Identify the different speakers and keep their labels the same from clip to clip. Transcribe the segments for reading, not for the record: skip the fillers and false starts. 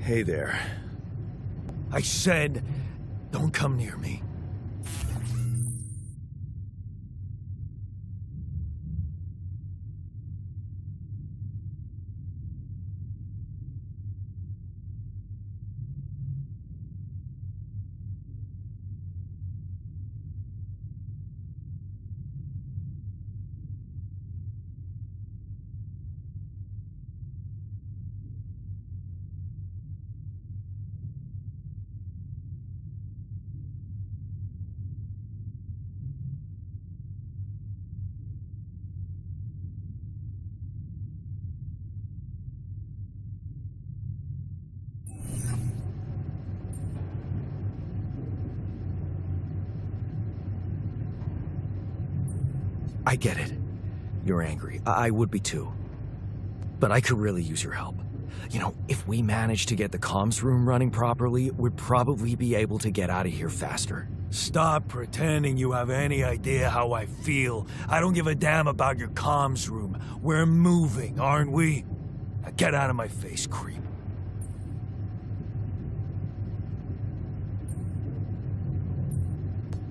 Speaker 1: Hey there. I said, don't come near me. I get it. You're angry. I would be too. But I could really use your help. You know, if we manage to get the comms room running properly, we'd probably be able to get out of here faster. Stop pretending you have any idea how I feel. I don't give a damn about your comms room. We're moving, aren't we? Now get out of my face, creep.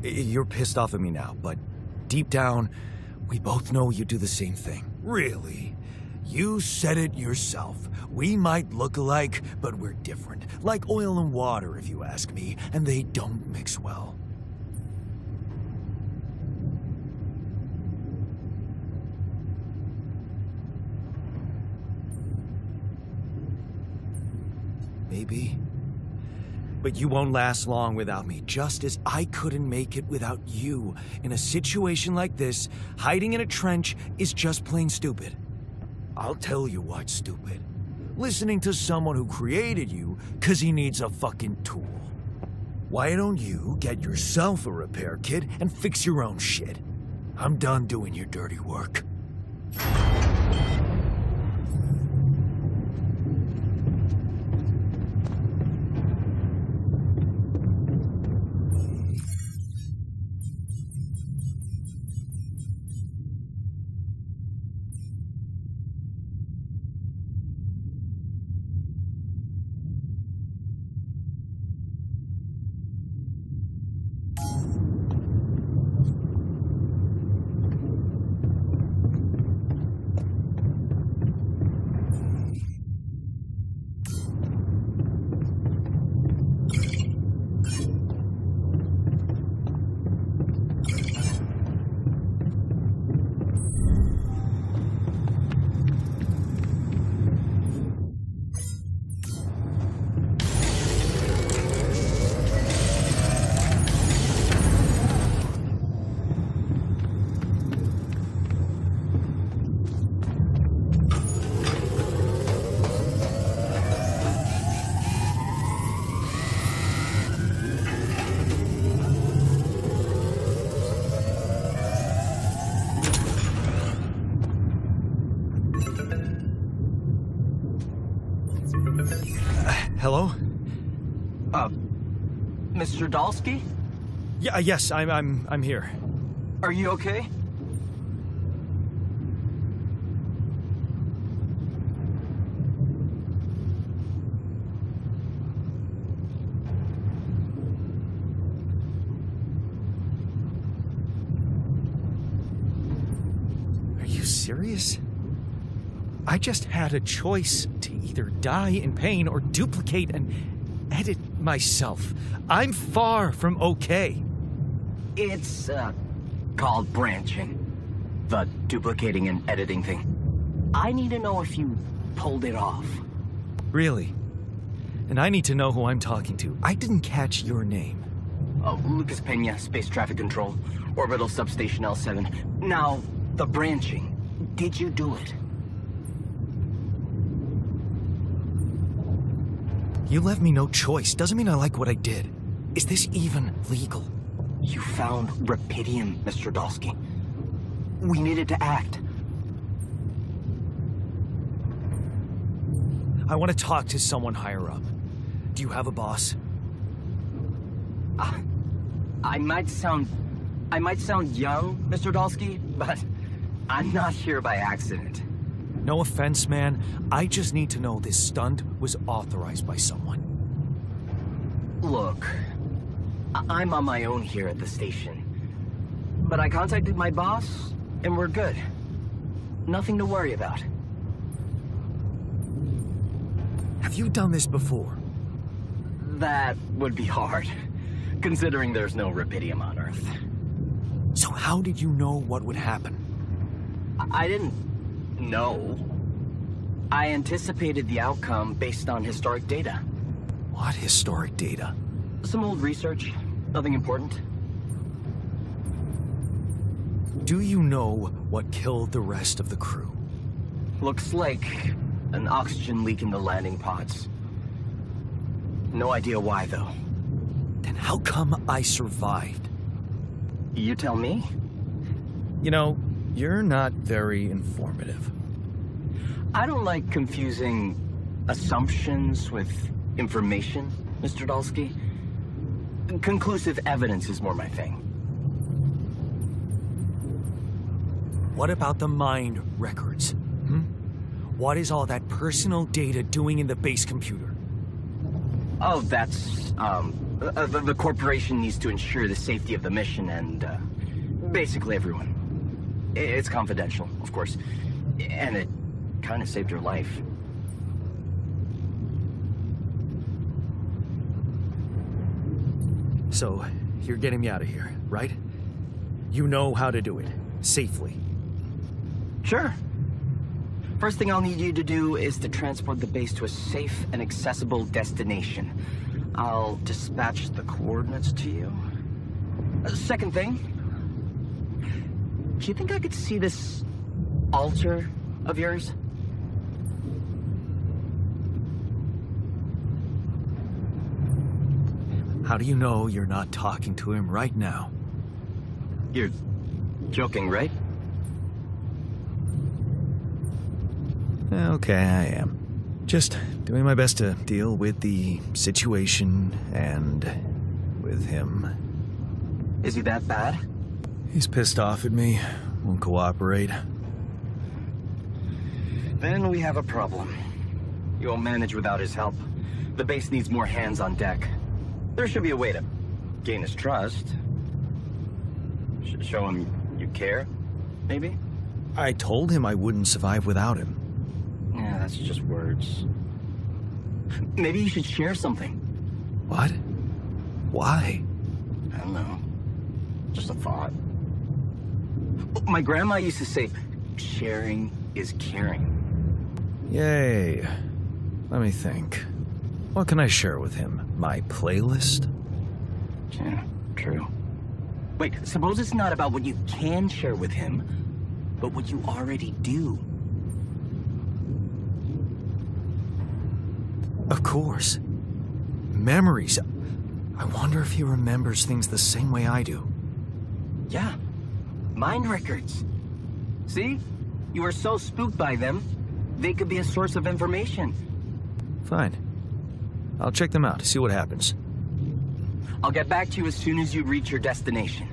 Speaker 1: You're pissed off at me now, but deep down, we both know you do the same thing. Really? You said it yourself. We might look alike, but we're different. Like oil and water, if you ask me, and they don't mix well. Maybe. But you won't last long without me, just as I couldn't make it without you. In a situation like this, hiding in a trench is just plain stupid. I'll tell you what's stupid. Listening to someone who created you because he needs a fucking tool. Why don't you get yourself a repair kit and fix your own shit? I'm done doing your dirty work. Hello?
Speaker 2: Mr. Dalsky?
Speaker 1: Yeah, yes, I'm here.
Speaker 2: Are you okay?
Speaker 1: serious? I just had a choice to either die in pain or duplicate and edit myself. I'm far from okay.
Speaker 2: It's, called branching. The duplicating and editing thing. I need to know if you pulled it off.
Speaker 1: Really? And I need to know who I'm talking to. I didn't catch your name.
Speaker 2: Oh, Lucas Pena, Space Traffic Control, Orbital Substation L7. Now, the branching. Did you do it?
Speaker 1: You left me no choice. Doesn't mean I like what I did. Is this even legal?
Speaker 2: You found Rapidium, Mr. Dalsky. We needed to act.
Speaker 1: I want to talk to someone higher up. Do you have a boss?
Speaker 2: I might sound young, Mr. Dalsky, but I'm not here by accident.
Speaker 1: No offense, man. I just need to know this stunt was authorized by someone.
Speaker 2: Look, I'm on my own here at the station. But I contacted my boss, and we're good. Nothing to worry about.
Speaker 1: Have you done this before?
Speaker 2: That would be hard, considering there's no Rapidium on Earth.
Speaker 1: So how did you know what would happen?
Speaker 2: I didn't know. I anticipated the outcome based on historic data.
Speaker 1: What historic data?
Speaker 2: Some old research. Nothing important.
Speaker 1: Do you know what killed the rest of the crew?
Speaker 2: Looks like an oxygen leak in the landing pods. No idea why, though.
Speaker 1: Then how come I survived?
Speaker 2: You tell me?
Speaker 1: You know, you're not very informative.
Speaker 2: I don't like confusing assumptions with information, Mr. Dalsky. Conclusive evidence is more my thing.
Speaker 1: What about the mind records? What is all that personal data doing in the base computer?
Speaker 2: Oh, that's, the corporation needs to ensure the safety of the mission and, basically everyone. It's confidential, of course. And it kind of saved your life.
Speaker 1: So, you're getting me out of here, right? You know how to do it, safely.
Speaker 2: Sure. First thing I'll need you to do is to transport the base to a safe and accessible destination. I'll dispatch the coordinates to you. Second thing, do you think I could see this altar of yours?
Speaker 1: How do you know you're not talking to him right now?
Speaker 2: You're joking, right?
Speaker 1: Okay, I am. Just doing my best to deal with the situation and with him.
Speaker 2: Is he that bad?
Speaker 1: He's pissed off at me, won't cooperate.
Speaker 2: Then we have a problem. You won't manage without his help. The base needs more hands on deck. There should be a way to gain his trust. Show him you care, maybe?
Speaker 1: I told him I wouldn't survive without him.
Speaker 2: Yeah, that's just words. Maybe you should share something.
Speaker 1: What? Why?
Speaker 2: I don't know. Just a thought. My grandma used to say, sharing is caring.
Speaker 1: Yay. Let me think. What can I share with him? My playlist?
Speaker 2: Yeah, true. Wait, suppose it's not about what you can share with him, but what you already do.
Speaker 1: Of course. Memories. I wonder if he remembers things the same way I do.
Speaker 2: Yeah. Mind records. See? You were so spooked by them, they could be a source of information.
Speaker 1: Fine. I'll check them out, see what happens.
Speaker 2: I'll get back to you as soon as you reach your destination.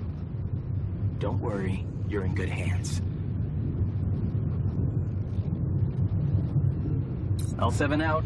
Speaker 2: Don't worry, you're in good hands. L7 out.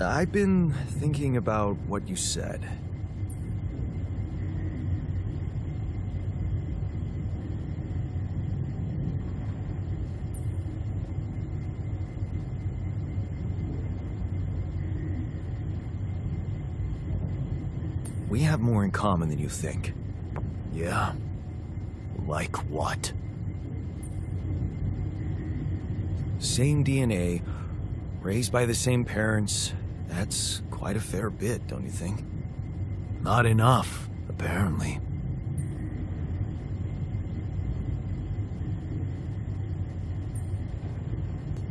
Speaker 1: I've been thinking about what you said. We have more in common than you think.
Speaker 3: Yeah? Like what?
Speaker 1: Same DNA, raised by the same parents. That's quite a fair bit, don't you think?
Speaker 3: Not enough, apparently.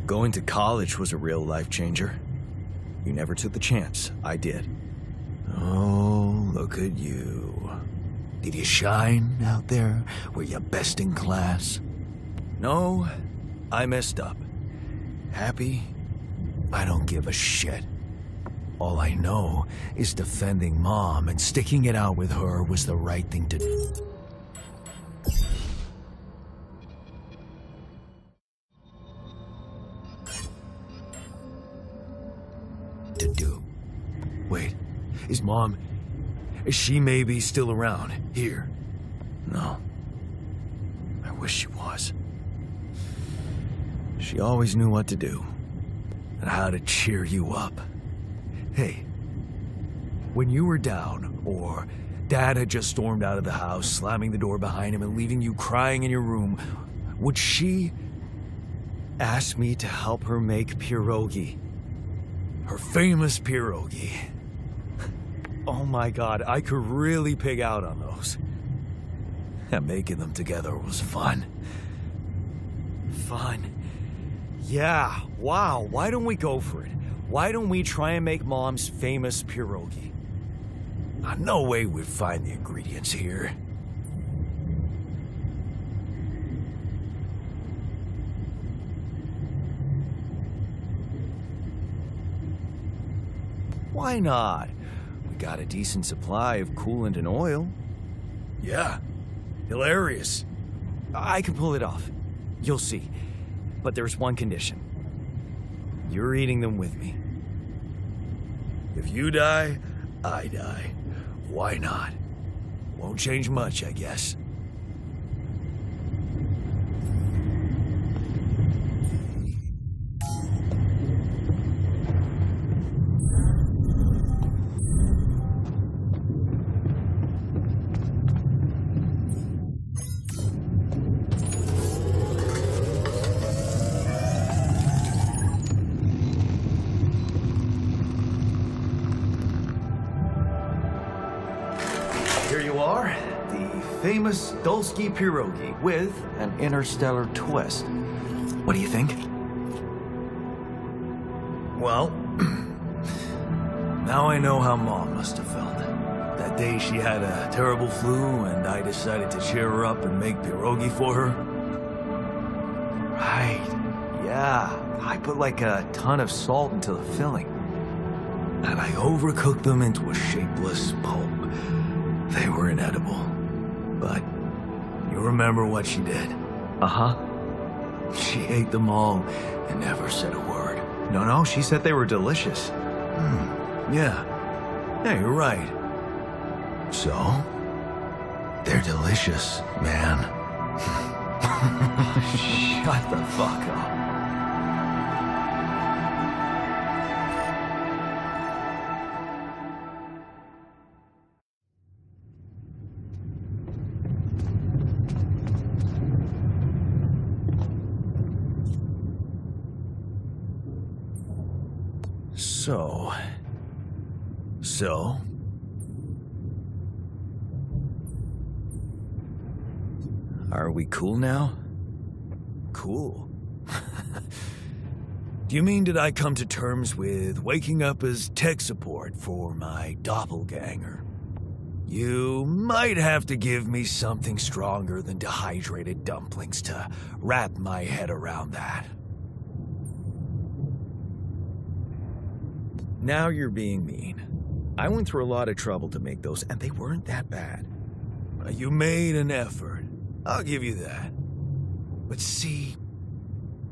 Speaker 1: Going to college was a real life changer. You never took the chance. I did.
Speaker 3: Oh, look at you. Did you shine out there? Were you best in class?
Speaker 1: No, I messed up.
Speaker 3: Happy? I don't give a shit. All I know is defending Mom and sticking it out with her was the right thing to do.
Speaker 1: Wait, is she maybe still around here?
Speaker 3: No. I wish she was.
Speaker 1: She always knew what to do.
Speaker 3: And how to cheer you up.
Speaker 1: Hey, when you were down, or Dad had just stormed out of the house, slamming the door behind him and leaving you crying in your room, would she ask me to help her make pierogi? Her famous pierogi. Oh my God, I could really pig out on those.
Speaker 3: And making them together was fun.
Speaker 1: Fun? Yeah, wow, why don't we go for it? Why don't we try and make Mom's famous pierogi?
Speaker 3: No way we'd find the ingredients here.
Speaker 1: Why not? We got a decent supply of coolant and oil.
Speaker 3: Yeah, hilarious.
Speaker 1: I can pull it off. You'll see. But there's one condition. You're eating them with me.
Speaker 3: If you die, I die. Why not? Won't change much, I guess.
Speaker 1: Here you are, the famous Dulski pierogi with an interstellar twist. What do you think?
Speaker 3: Well, now I know how Mom must have felt. That day she had a terrible flu and I decided to cheer her up and make pierogi for her.
Speaker 1: Right, yeah. I put like a ton of salt into the filling.
Speaker 3: And I overcooked them into a shapeless pulp. They were inedible. But you remember what she did?
Speaker 1: Uh-huh.
Speaker 3: She ate them all and never said a word.
Speaker 1: No, she said they were delicious.
Speaker 3: Yeah. Yeah, you're right. So? They're delicious, man.
Speaker 1: Shut the fuck up.
Speaker 3: So?
Speaker 1: Are we cool now?
Speaker 3: Cool? Do you mean did I come to terms with waking up as tech support for my doppelganger? You might have to give me something stronger than dehydrated dumplings to wrap my head around that.
Speaker 1: Now you're being mean. I went through a lot of trouble to make those, and they weren't that bad.
Speaker 3: You made an effort. I'll give you that. But see,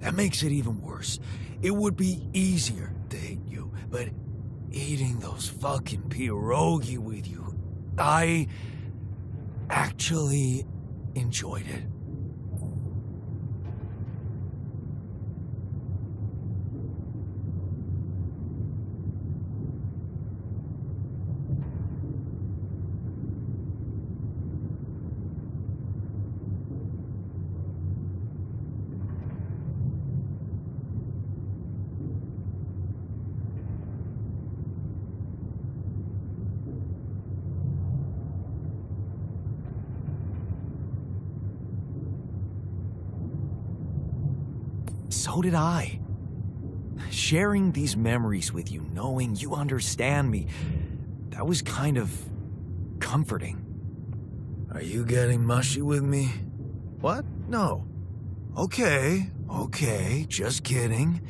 Speaker 3: that makes it even worse. It would be easier to hate you, but eating those fucking pierogi with you. I actually enjoyed it.
Speaker 1: So did I. Sharing these memories with you, knowing you understand me, that was kind of comforting.
Speaker 3: Are you getting mushy with me? What? No. Okay, just kidding.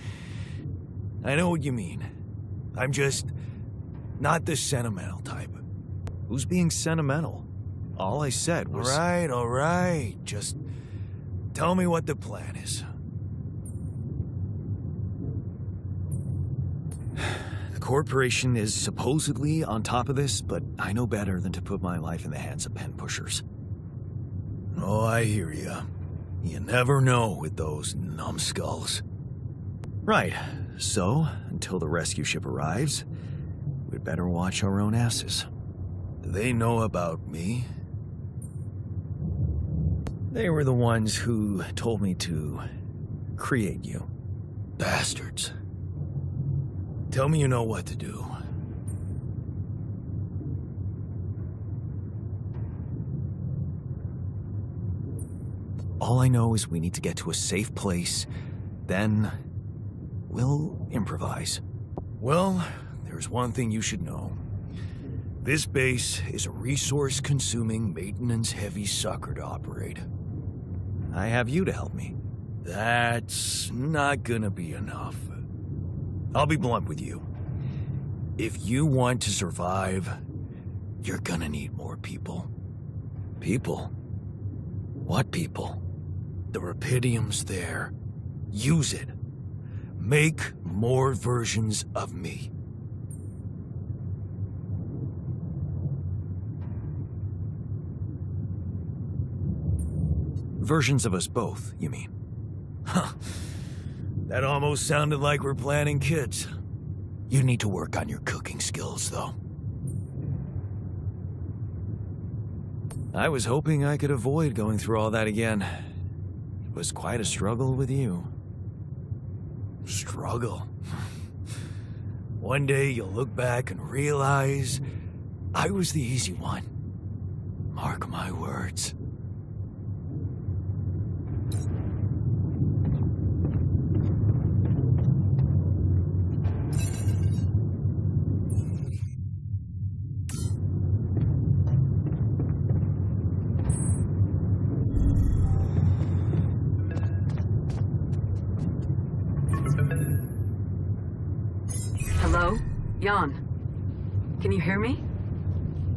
Speaker 3: I know what you mean. I'm just not the sentimental type.
Speaker 1: Who's being sentimental? All I said was...
Speaker 3: All right. Just tell me what the plan is.
Speaker 1: The corporation is supposedly on top of this, but I know better than to put my life in the hands of pen pushers.
Speaker 3: Oh, I hear you. You never know with those numbskulls.
Speaker 1: Right. So, until the rescue ship arrives, we'd better watch our own asses.
Speaker 3: Do they know about me?
Speaker 1: They were the ones who told me to create you.
Speaker 3: Bastards. Tell me you know what to do.
Speaker 1: All I know is we need to get to a safe place, then we'll improvise.
Speaker 3: Well, there's one thing you should know. This base is a resource-consuming, maintenance-heavy sucker to operate.
Speaker 1: I have you to help me.
Speaker 3: That's not gonna be enough. I'll be blunt with you. If you want to survive, you're gonna need more people.
Speaker 1: People? What people?
Speaker 3: The Rapidium's there. Use it. Make more versions of me.
Speaker 1: Versions of us both, you mean?
Speaker 3: Huh. That almost sounded like we're planning kids. You need to work on your cooking skills, though.
Speaker 1: I was hoping I could avoid going through all that again. It was quite a struggle with you.
Speaker 3: Struggle? One day you'll look back and realize I was the easy one. Mark my words.
Speaker 4: Hello? Jan. Can you hear me?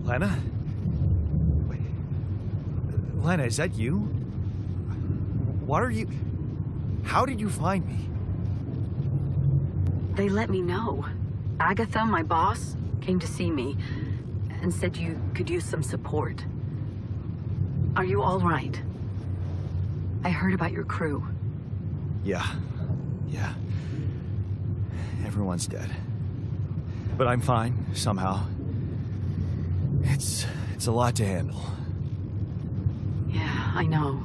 Speaker 1: Lena? Wait. Lena, is that you? What are you... How did you find me?
Speaker 4: They let me know. Agatha, my boss, came to see me and said you could use some support. Are you all right? I heard about your crew.
Speaker 1: Yeah. Everyone's dead. But I'm fine, somehow. It's a lot to handle.
Speaker 4: Yeah, I know.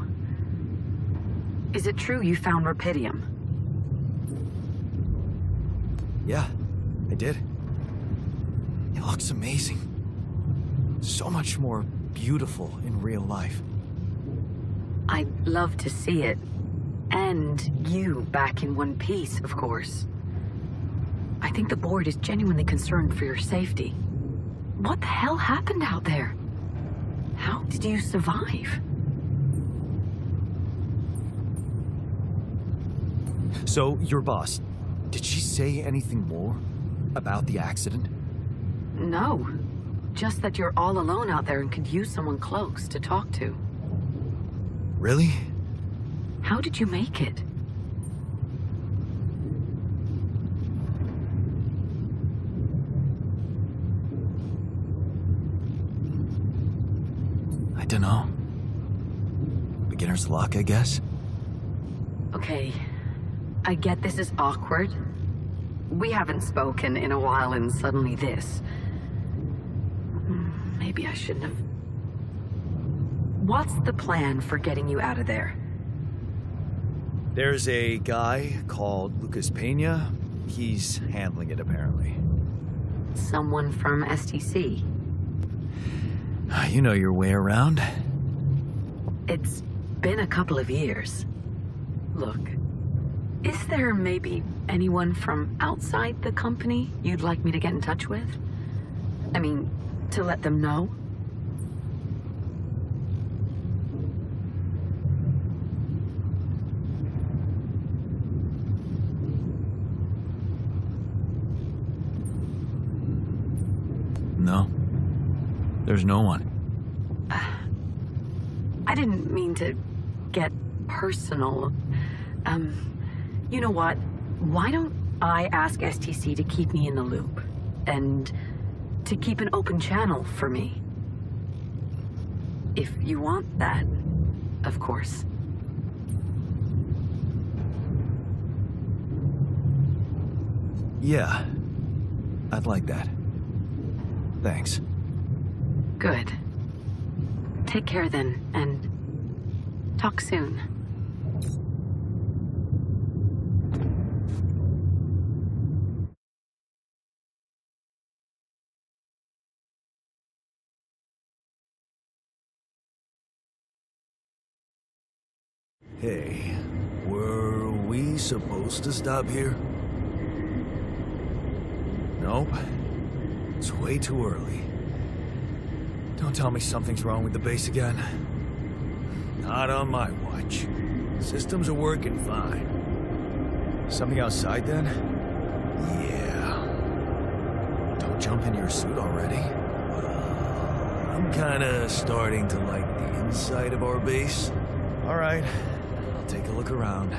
Speaker 4: Is it true you found Rapidium?
Speaker 1: Yeah, I did. It looks amazing. So much more beautiful in real life.
Speaker 4: I'd love to see it. And you back in one piece, of course. I think the board is genuinely concerned for your safety. What the hell happened out there? How did you survive?
Speaker 1: So, your boss, did she say anything more about the accident?
Speaker 4: No. Just that you're all alone out there and could use someone close to talk to.
Speaker 1: Really?
Speaker 4: How did you make it?
Speaker 1: dunno. Beginner's luck, I guess?
Speaker 4: Okay, I get this is awkward. We haven't spoken in a while and suddenly this. Maybe I shouldn't have... What's the plan for getting you out of there?
Speaker 1: There's a guy called Lucas Pena. He's handling it, apparently.
Speaker 4: Someone from STC?
Speaker 1: You know your way around.
Speaker 4: It's been a couple of years. Look, is there maybe anyone from outside the company you'd like me to get in touch with? I mean, to let them know?
Speaker 1: No. There's no one.
Speaker 4: I didn't mean to get personal. You know what? Why don't I ask STC to keep me in the loop? And to keep an open channel for me? If you want that, of course.
Speaker 1: Yeah. I'd like that. Thanks.
Speaker 4: Good. Take care then, and talk soon.
Speaker 3: Hey, were we supposed to stop here?
Speaker 1: Nope.
Speaker 3: It's way too early.
Speaker 1: Don't tell me something's wrong with the base again.
Speaker 3: Not on my watch. Systems are working fine.
Speaker 1: Something outside then?
Speaker 3: Yeah.
Speaker 1: Don't jump in your suit already.
Speaker 3: I'm kinda starting to like the inside of our base.
Speaker 1: All right. I'll take a look around.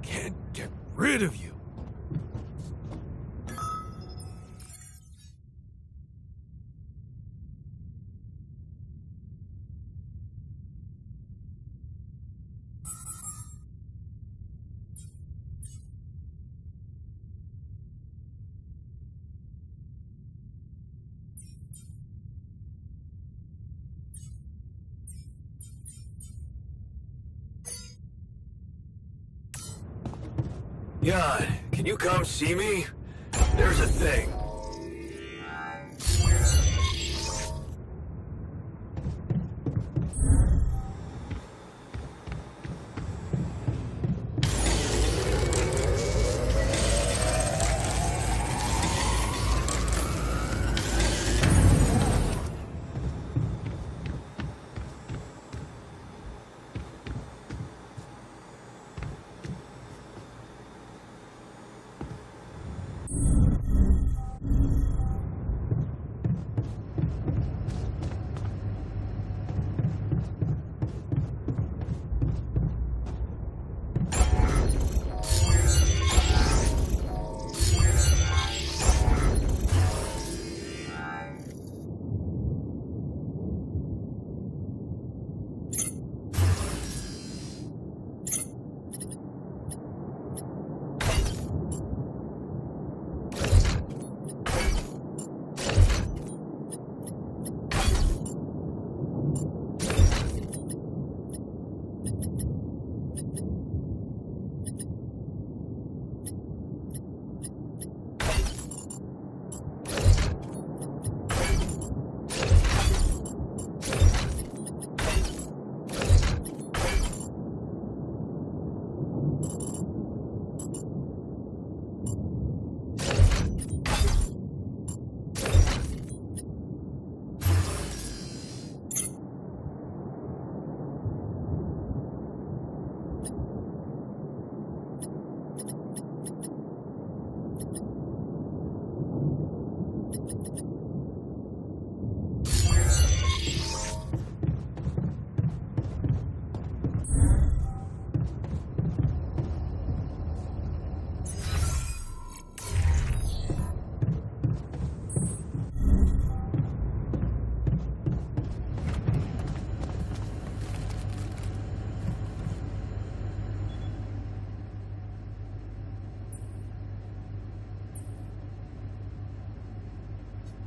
Speaker 3: Can't get rid of you. Jan, can you come see me? There's a thing.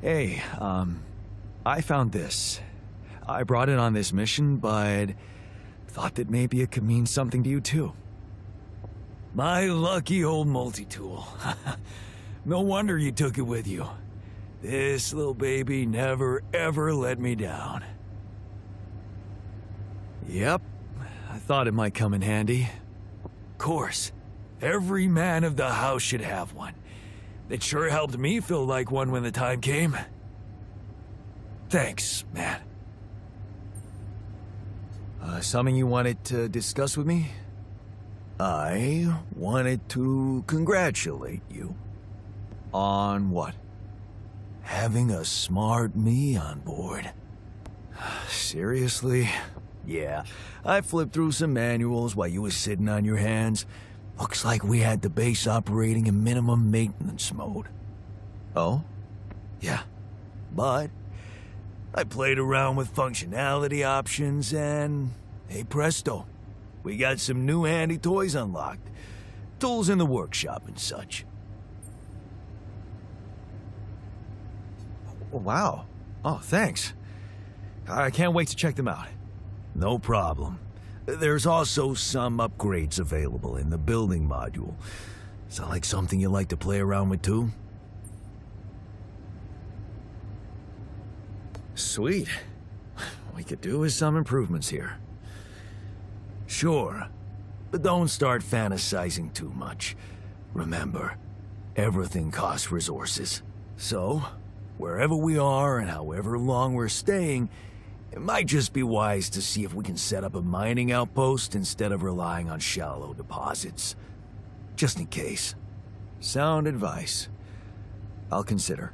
Speaker 1: Hey, I found this. I brought it on this mission, but thought that maybe it could mean something to you too.
Speaker 3: My lucky old multi-tool. No wonder you took it with you. This little baby never ever let me down.
Speaker 1: Yep, I thought it might come in handy.
Speaker 3: Of course, every man of the house should have one. It sure helped me feel like one when the time came. Thanks, man.
Speaker 1: Something you wanted to discuss with me?
Speaker 3: I wanted to congratulate you.
Speaker 1: On what?
Speaker 3: Having a smart me on board.
Speaker 1: Seriously?
Speaker 3: Yeah, I flipped through some manuals while you was sitting on your hands. Looks like we had the base operating in minimum maintenance mode.
Speaker 1: Oh?
Speaker 3: Yeah, but I played around with functionality options and, hey presto, we got some new handy toys unlocked. Tools in the workshop and such.
Speaker 1: Wow. Oh, thanks. I can't wait to check them out.
Speaker 3: No problem. There's also some upgrades available in the building module. Sound like something you like to play around with too?
Speaker 1: Sweet. We could do with some improvements here.
Speaker 3: Sure, but don't start fantasizing too much. Remember, everything costs resources. So, wherever we are and however long we're staying, it might just be wise to see if we can set up a mining outpost instead of relying on shallow deposits. Just in case.
Speaker 1: Sound advice. I'll consider.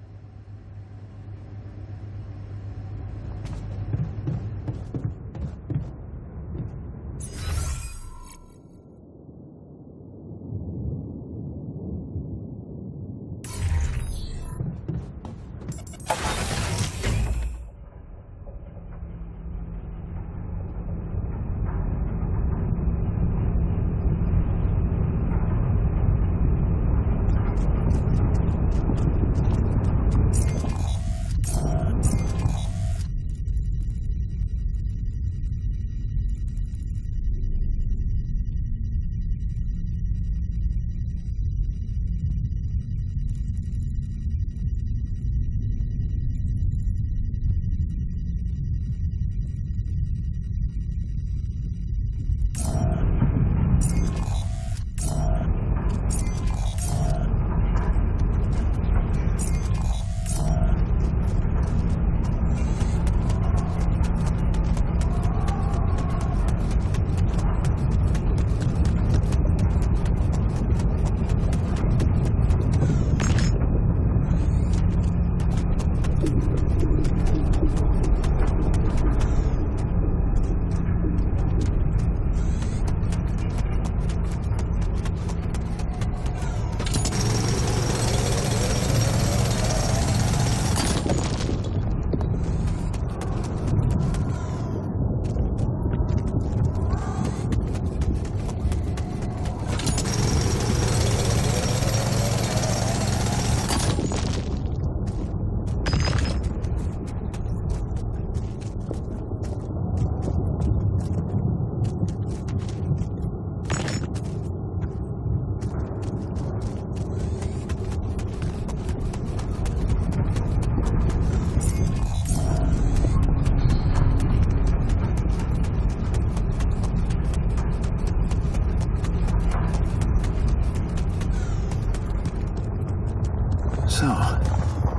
Speaker 3: So,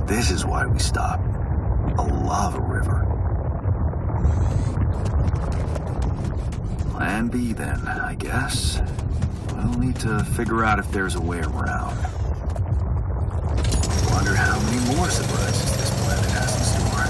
Speaker 3: this is why we stopped. A lava river. Plan B then, I guess. We'll need to figure out if there's a way around. Wonder how many more surprises this planet has in store.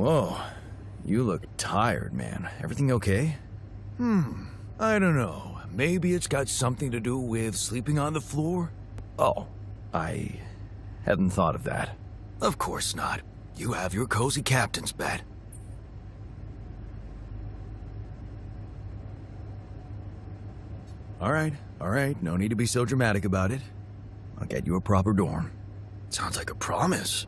Speaker 3: Whoa, you look tired, man. Everything okay?
Speaker 1: I don't know. Maybe it's got something to do with sleeping on the floor?
Speaker 3: Oh, I hadn't thought of that.
Speaker 1: Of course not. You have your cozy captain's bed.
Speaker 3: All right, no need to be so dramatic about it. I'll get you a proper dorm.
Speaker 1: Sounds like a promise.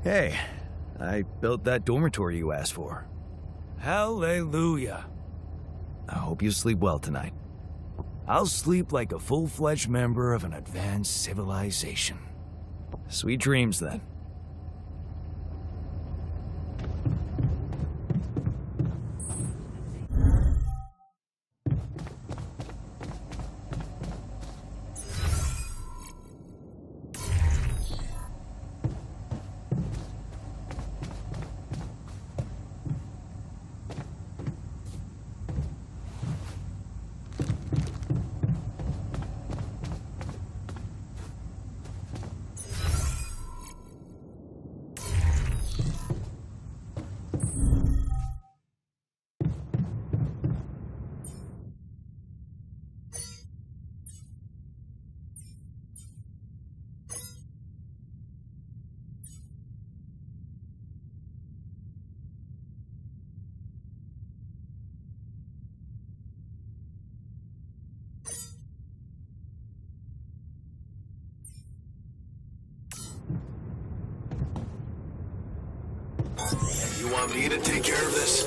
Speaker 3: Hey, I built that dormitory you asked for.
Speaker 1: Hallelujah.
Speaker 3: I hope you sleep well tonight.
Speaker 1: I'll sleep like a full-fledged member of an advanced civilization.
Speaker 3: Sweet dreams, then.
Speaker 1: You want me to take care of this?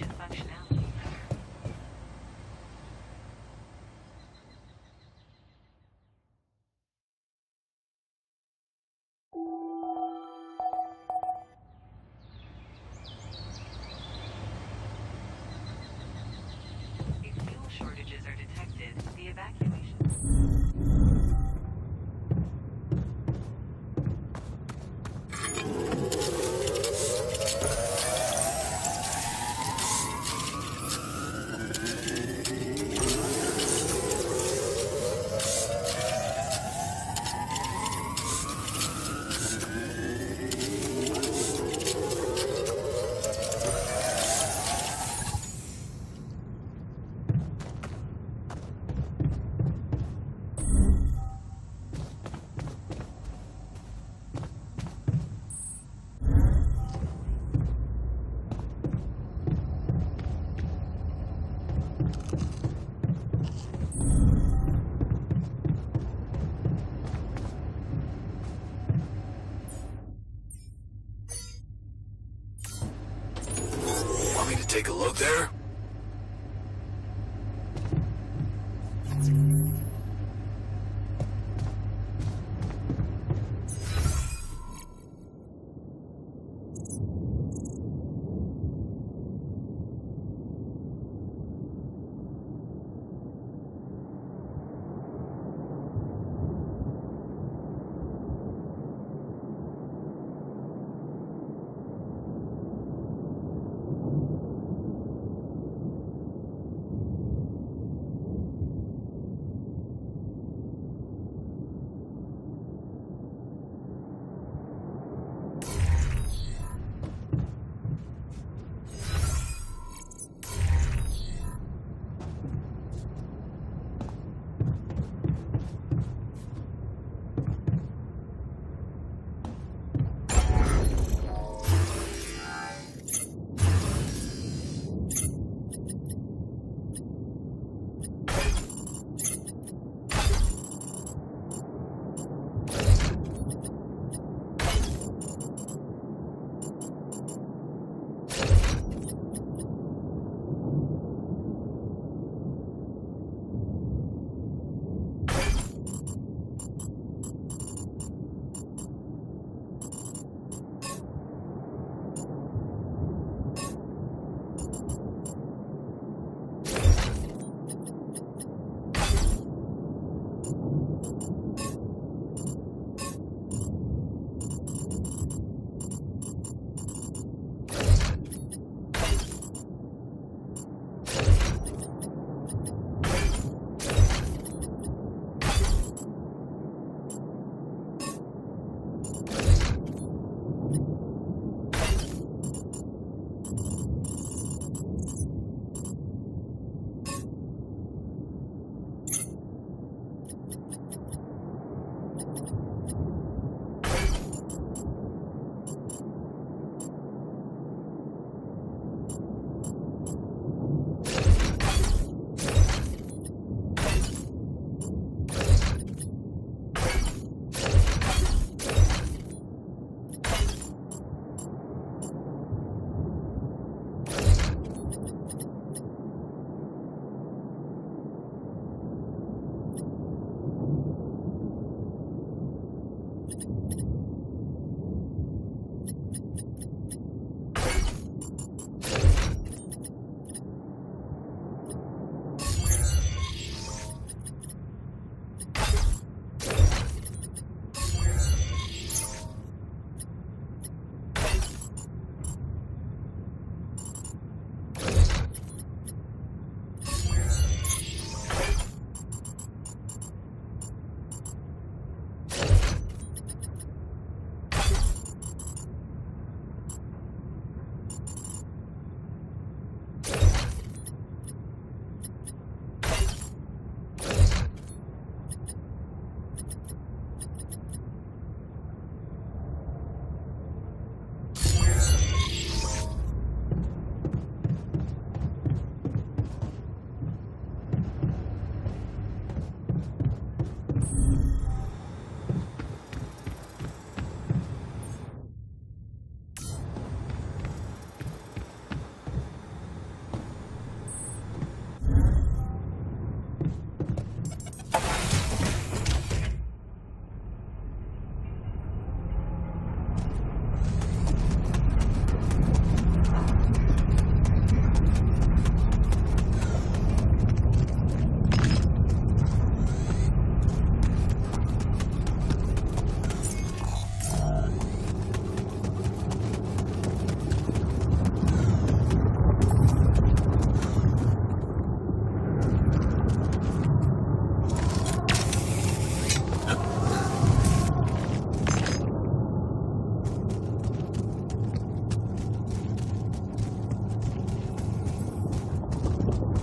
Speaker 4: evacuation functionality. If fuel shortages are detected, the evacuation.
Speaker 3: Want me to take a look there?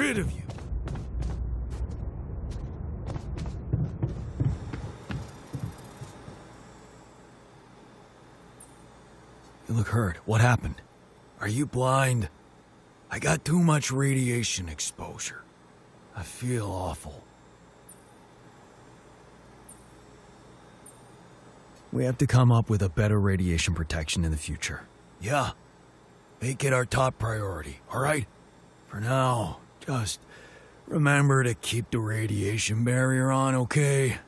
Speaker 3: rid of you. You look hurt. What happened? Are you blind? I got too much radiation exposure. I feel awful. We have to come up with a better radiation protection in the future. Yeah. Make it our top priority, alright? For now, just remember to keep the radiation barrier on, okay?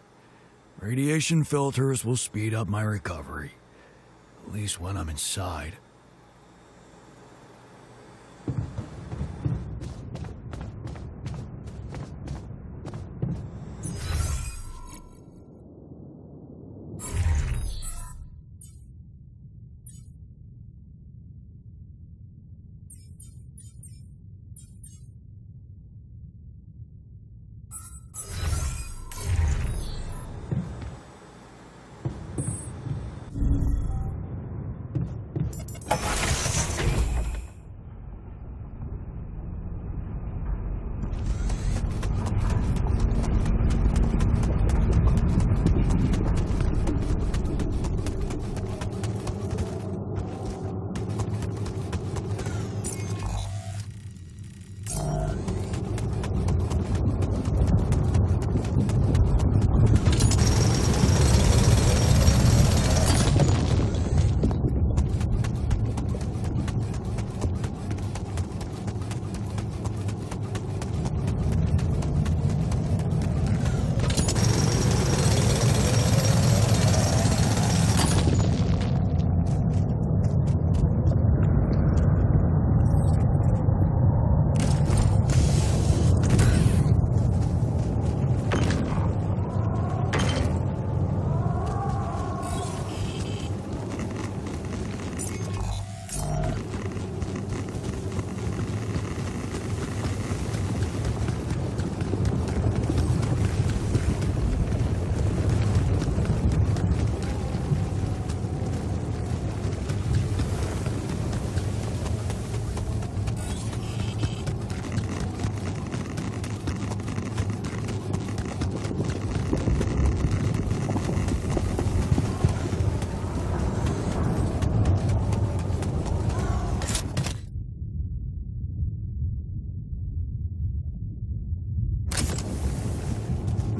Speaker 3: Radiation filters will speed up my recovery. At least when I'm inside.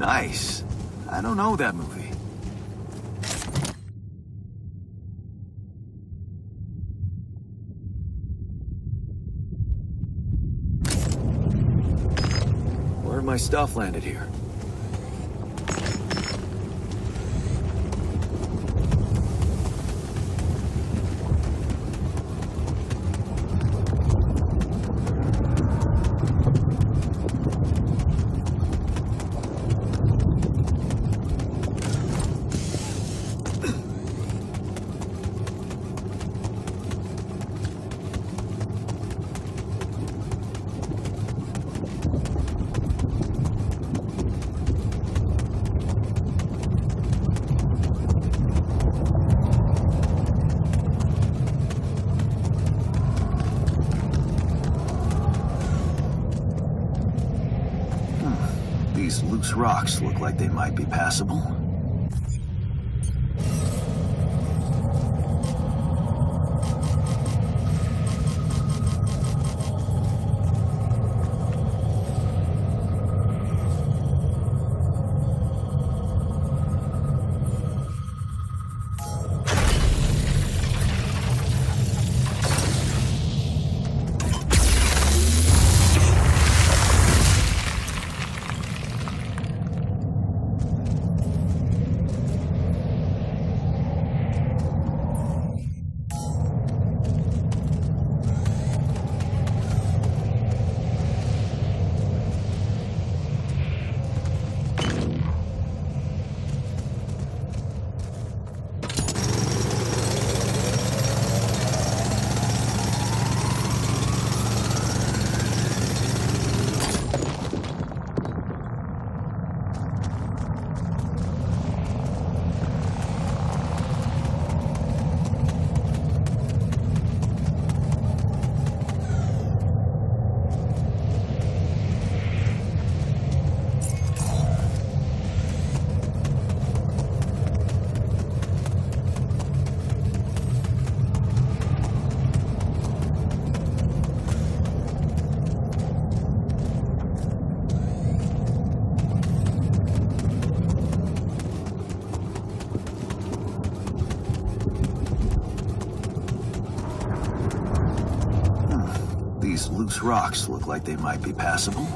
Speaker 3: Nice. I don't know that movie. Where'd my stuff landed here? These loose rocks look like they might be passable. Those rocks look like they might be passable.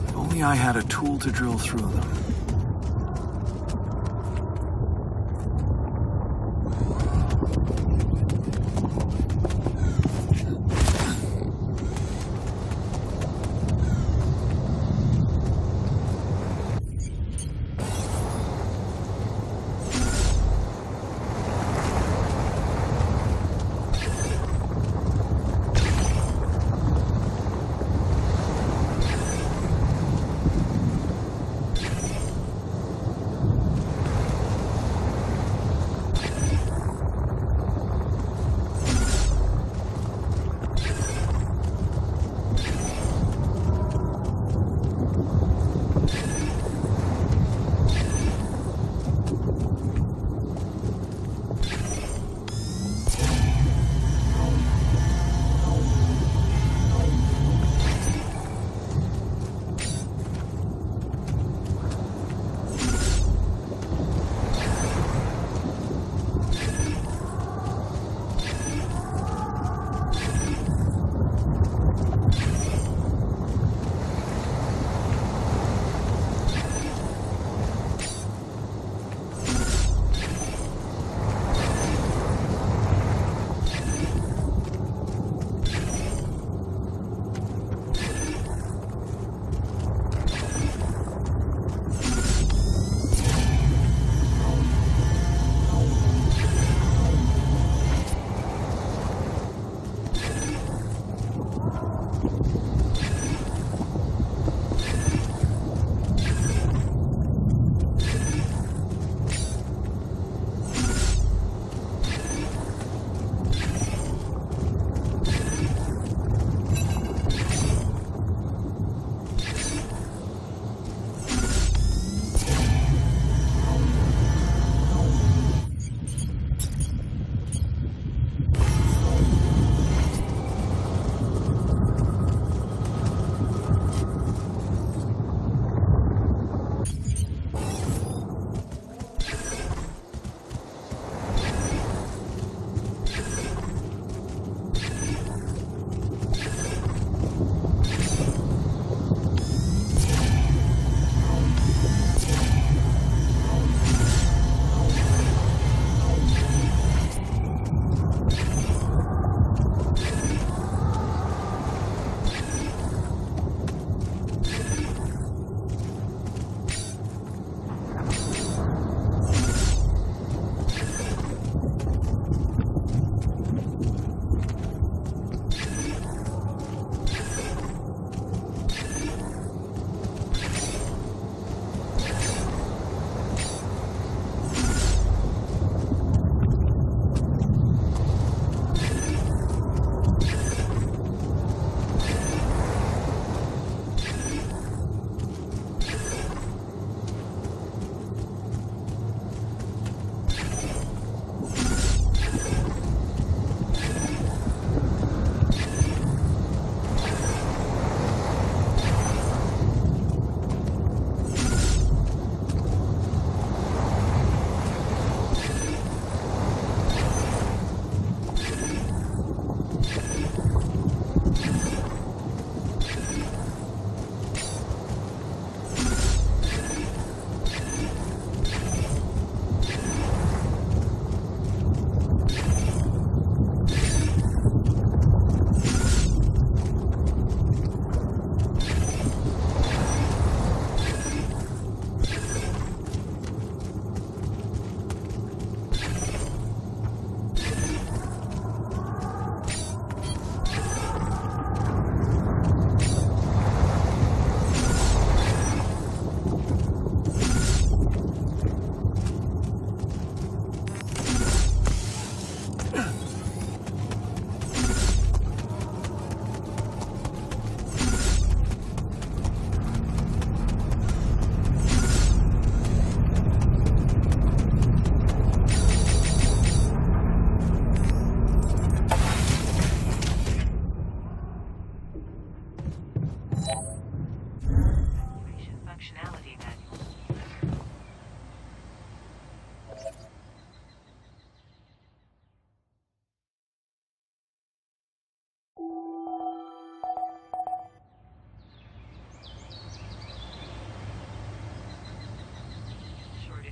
Speaker 3: If only I had a tool to drill through them.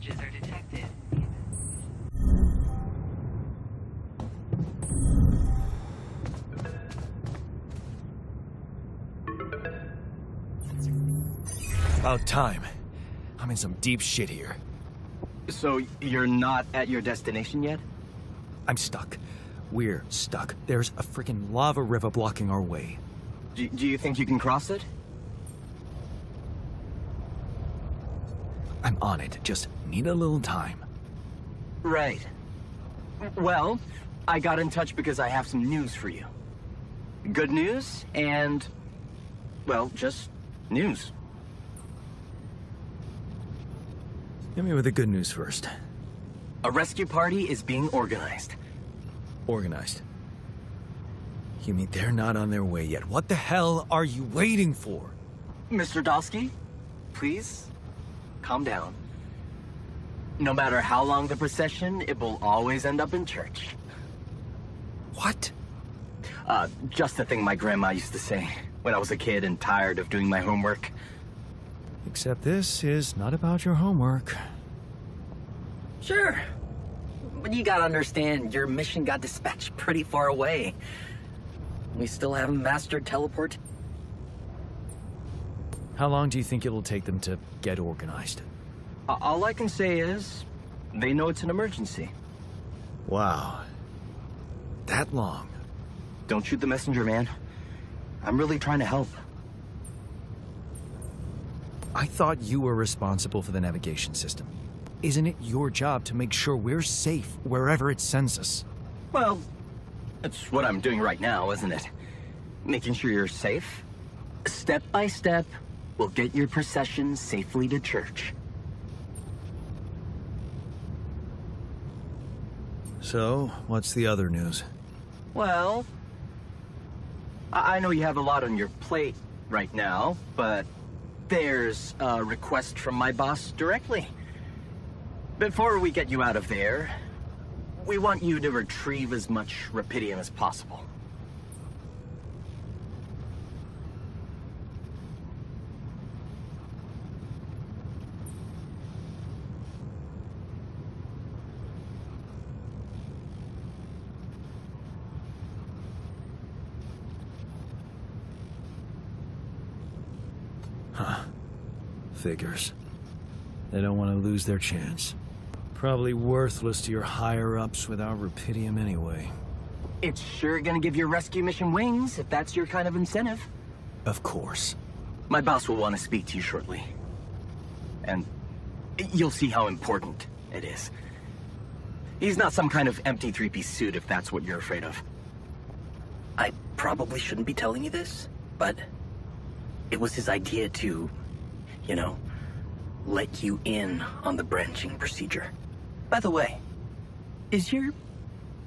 Speaker 4: messages are detected.
Speaker 1: About time. I'm in some deep shit here.
Speaker 2: So you're not at your destination yet?
Speaker 1: I'm stuck. We're stuck. There's a freaking lava river blocking our way.
Speaker 2: Do you think you can cross it?
Speaker 1: I'm on it. Just need a little time.
Speaker 2: Right. Well, I got in touch because I have some news for you. Good news and, well, just news.
Speaker 1: Hit me with the good news first.
Speaker 2: A rescue party is being organized.
Speaker 1: Organized. You mean they're not on their way yet? What the hell are you waiting for?
Speaker 2: Mr. Dosky, please, calm down. No matter how long the procession, it will always end up in church.
Speaker 1: What?
Speaker 2: Just the thing my grandma used to say when I was a kid and tired of doing my homework.
Speaker 1: Except this is not about your homework.
Speaker 2: Sure. But you gotta understand, your mission got dispatched pretty far away. We still haven't mastered teleport.
Speaker 1: How long do you think it'll take them to get organized?
Speaker 2: All I can say is, they know it's an emergency.
Speaker 1: Wow. That long?
Speaker 2: Don't shoot the messenger, man. I'm really trying to help.
Speaker 1: I thought you were responsible for the navigation system. Isn't it your job to make sure we're safe wherever it sends us?
Speaker 2: Well, that's what I'm doing right now, isn't it? Making sure you're safe. Step by step, we'll get your procession safely to church.
Speaker 1: So, what's the other news?
Speaker 2: Well, I know you have a lot on your plate right now, but there's a request from my boss directly. Before we get you out of there, we want you to retrieve as much rupidium as possible.
Speaker 1: Huh. Figures. They don't want to lose their chance. Probably worthless to your higher-ups without rupidium anyway.
Speaker 2: It's sure gonna give your rescue mission wings, if that's your kind of incentive.
Speaker 1: Of course.
Speaker 2: My boss will want to speak to you shortly. And you'll see how important it is. He's not some kind of empty three-piece suit, if that's what you're afraid of. I probably shouldn't be telling you this, but it was his idea to, you know, let you in on the branching procedure. By the way, is your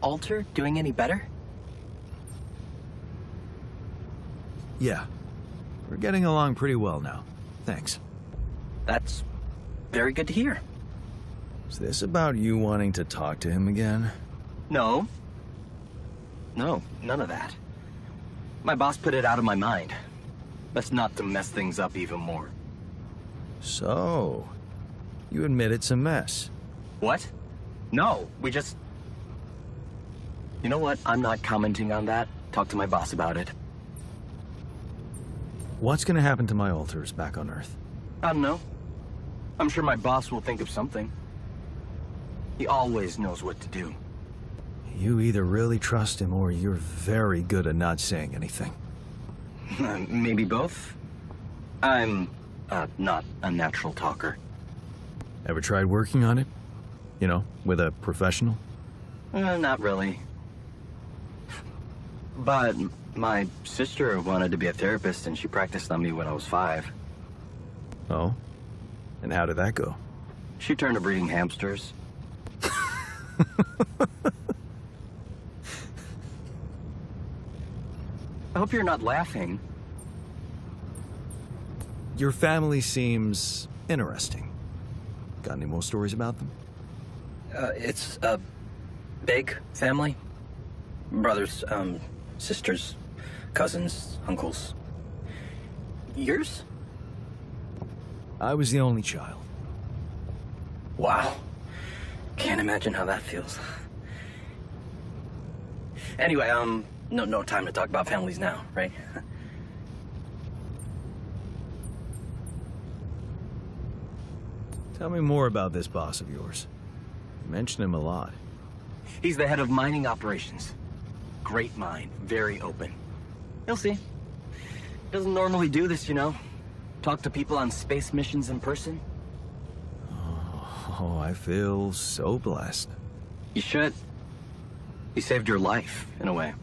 Speaker 2: altar doing any better?
Speaker 1: Yeah. We're getting along pretty well now. Thanks.
Speaker 2: That's very good to hear.
Speaker 1: Is this about you wanting to talk to him again?
Speaker 2: No. No, none of that. My boss put it out of my mind. Best not to mess things up even more.
Speaker 1: So, you admit it's a mess.
Speaker 2: What? No, we just... You know what? I'm not commenting on that. Talk to my boss about it.
Speaker 1: What's gonna happen to my altars back on Earth?
Speaker 2: I don't know. I'm sure my boss will think of something. He always knows what to do.
Speaker 1: You either really trust him or you're very good at not saying anything.
Speaker 2: Maybe both. I'm not a natural talker.
Speaker 1: Ever tried working on it? You know, with a professional?
Speaker 2: Not really. But my sister wanted to be a therapist and she practiced on me when I was 5.
Speaker 1: Oh? And how did that go?
Speaker 2: She turned to breeding hamsters. I hope you're not laughing.
Speaker 1: Your family seems interesting. Got any more stories about them?
Speaker 2: It's a big family. Brothers, sisters, cousins, uncles. Yours?
Speaker 1: I was the only child.
Speaker 2: Wow. Can't imagine how that feels. Anyway, no time to talk about families now, right?
Speaker 1: Tell me more about this boss of yours. You mention him a lot.
Speaker 2: He's the head of mining operations. Great mind, very open. You'll see. Doesn't normally do this, you know. Talk to people on space missions in person.
Speaker 1: Oh, I feel so blessed.
Speaker 2: You should. He saved your life, in a way.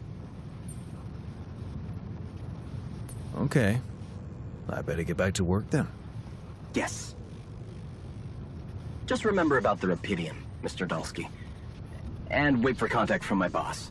Speaker 1: Okay. I better get back to work then.
Speaker 2: Yes. Just remember about the Rapidium, Mr. Dulski. And wait for contact from my boss.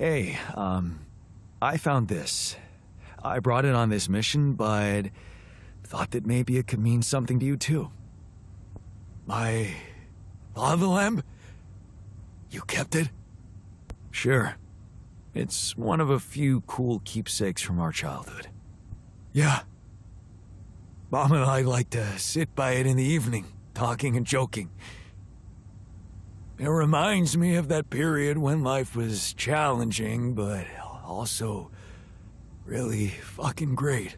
Speaker 1: Hey, I found this. I brought it on this mission, but thought that maybe it could mean something to you too.
Speaker 3: My lava lamp? You kept it?
Speaker 1: Sure. It's one of a few cool keepsakes from our childhood.
Speaker 3: Yeah. Mom and I like to sit by it in the evening, talking and joking. It reminds me of that period when life was challenging, but also really fucking great.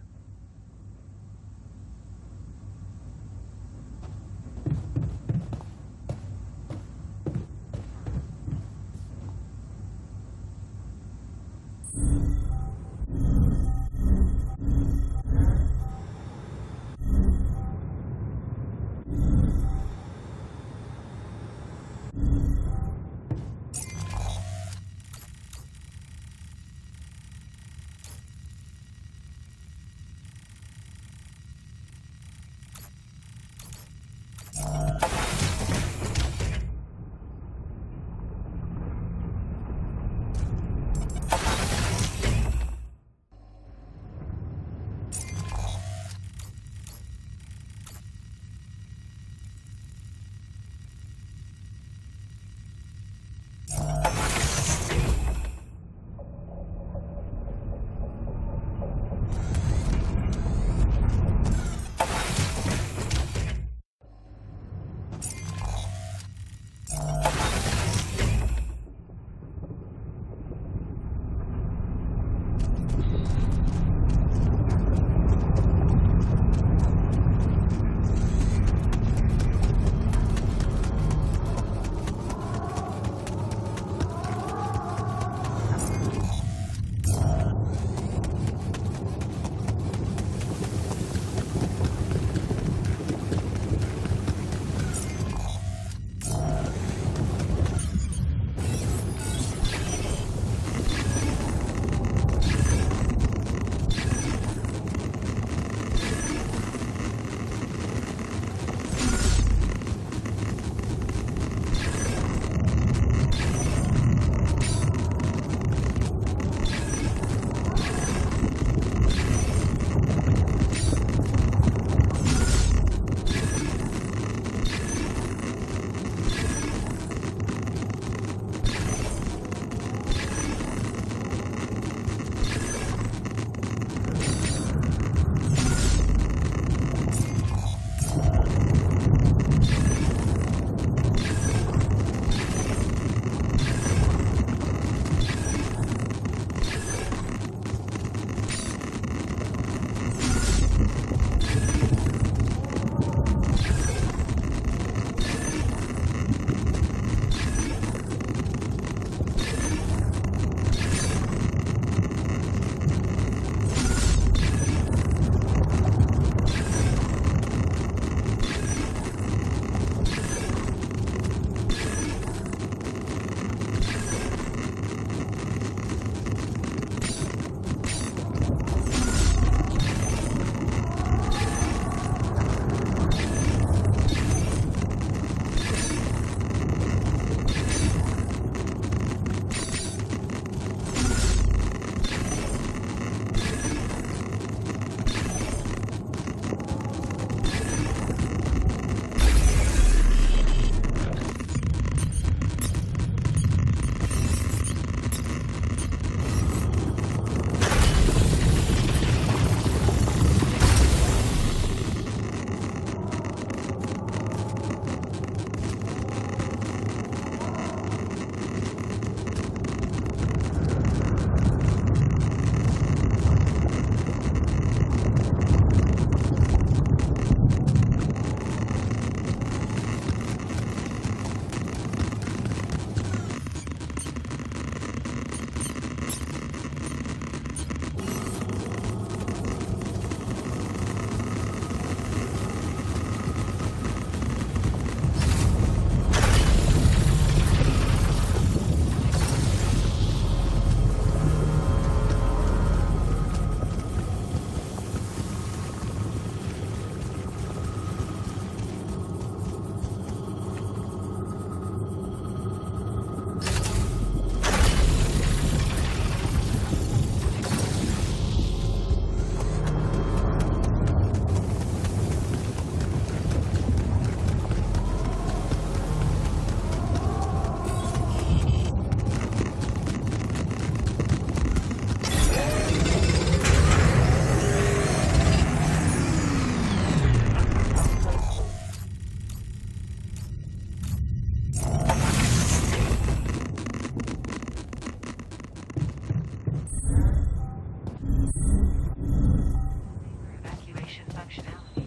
Speaker 4: Evacuation functionality.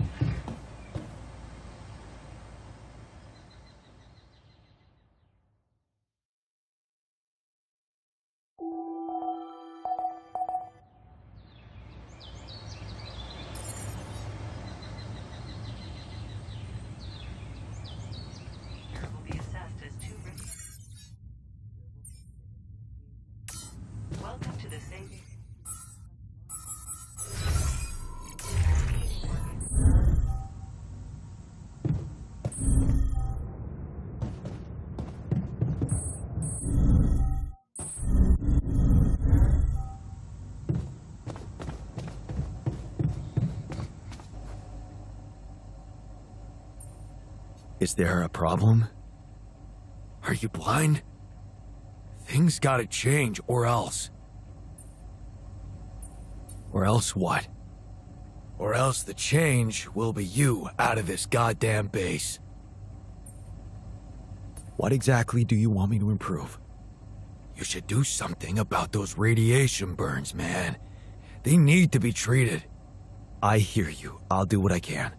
Speaker 4: Will be assessed as too risky. Welcome to the saving.
Speaker 3: Is there a problem? Are you blind? Things gotta change, or else. Or else what? Or else the change will be you out of this goddamn base. What exactly do you want me to improve? You should do something about those radiation burns, man. They need to be treated. I hear you. I'll do what I can.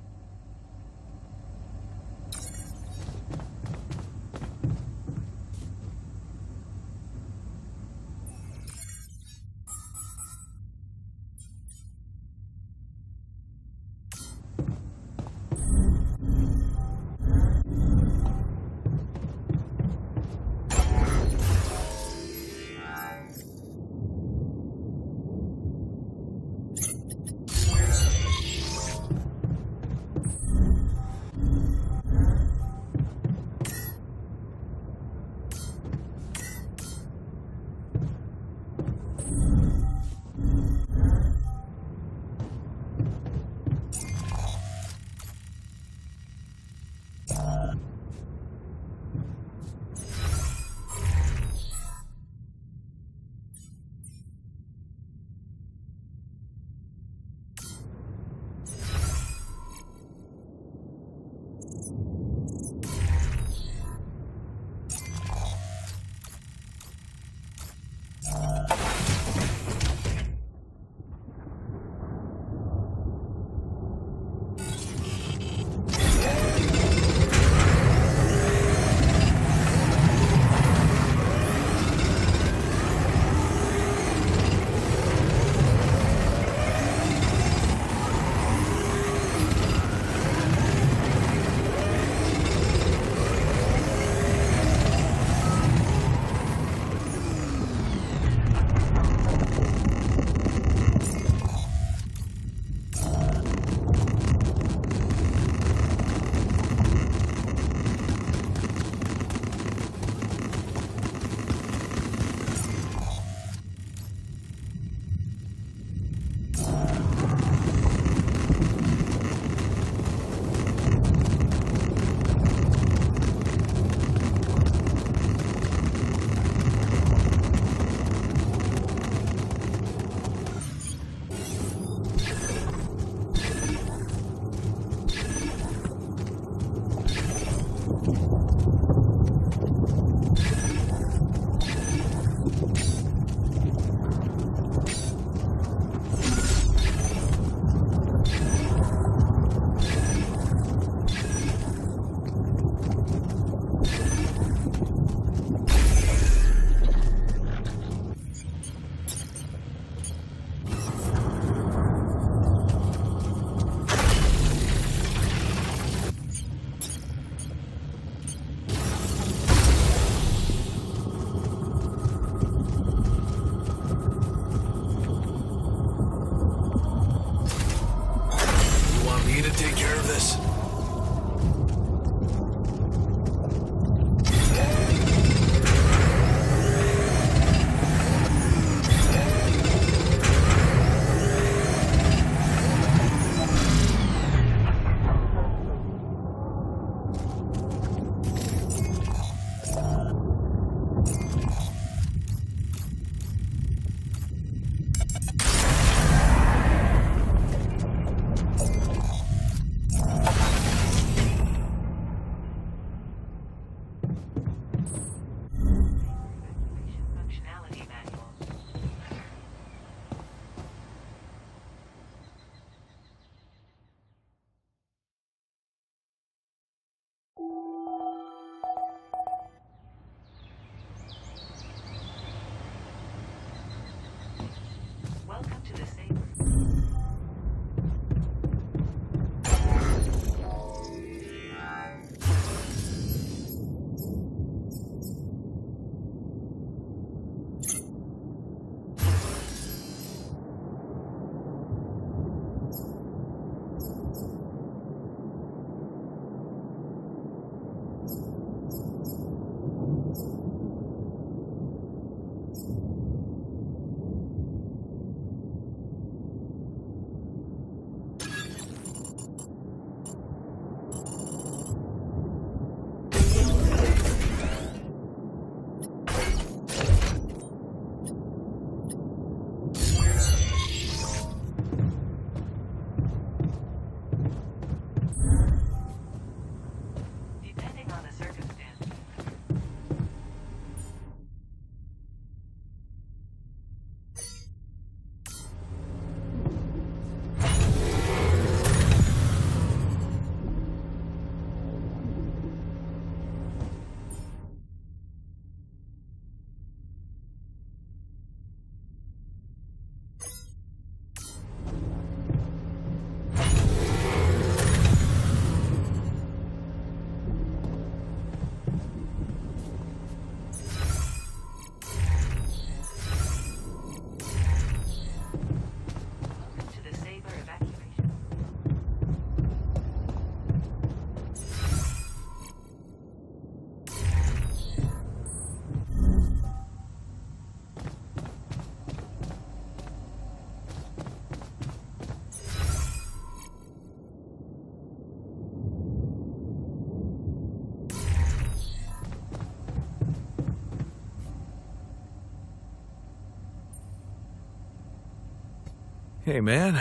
Speaker 3: Hey man,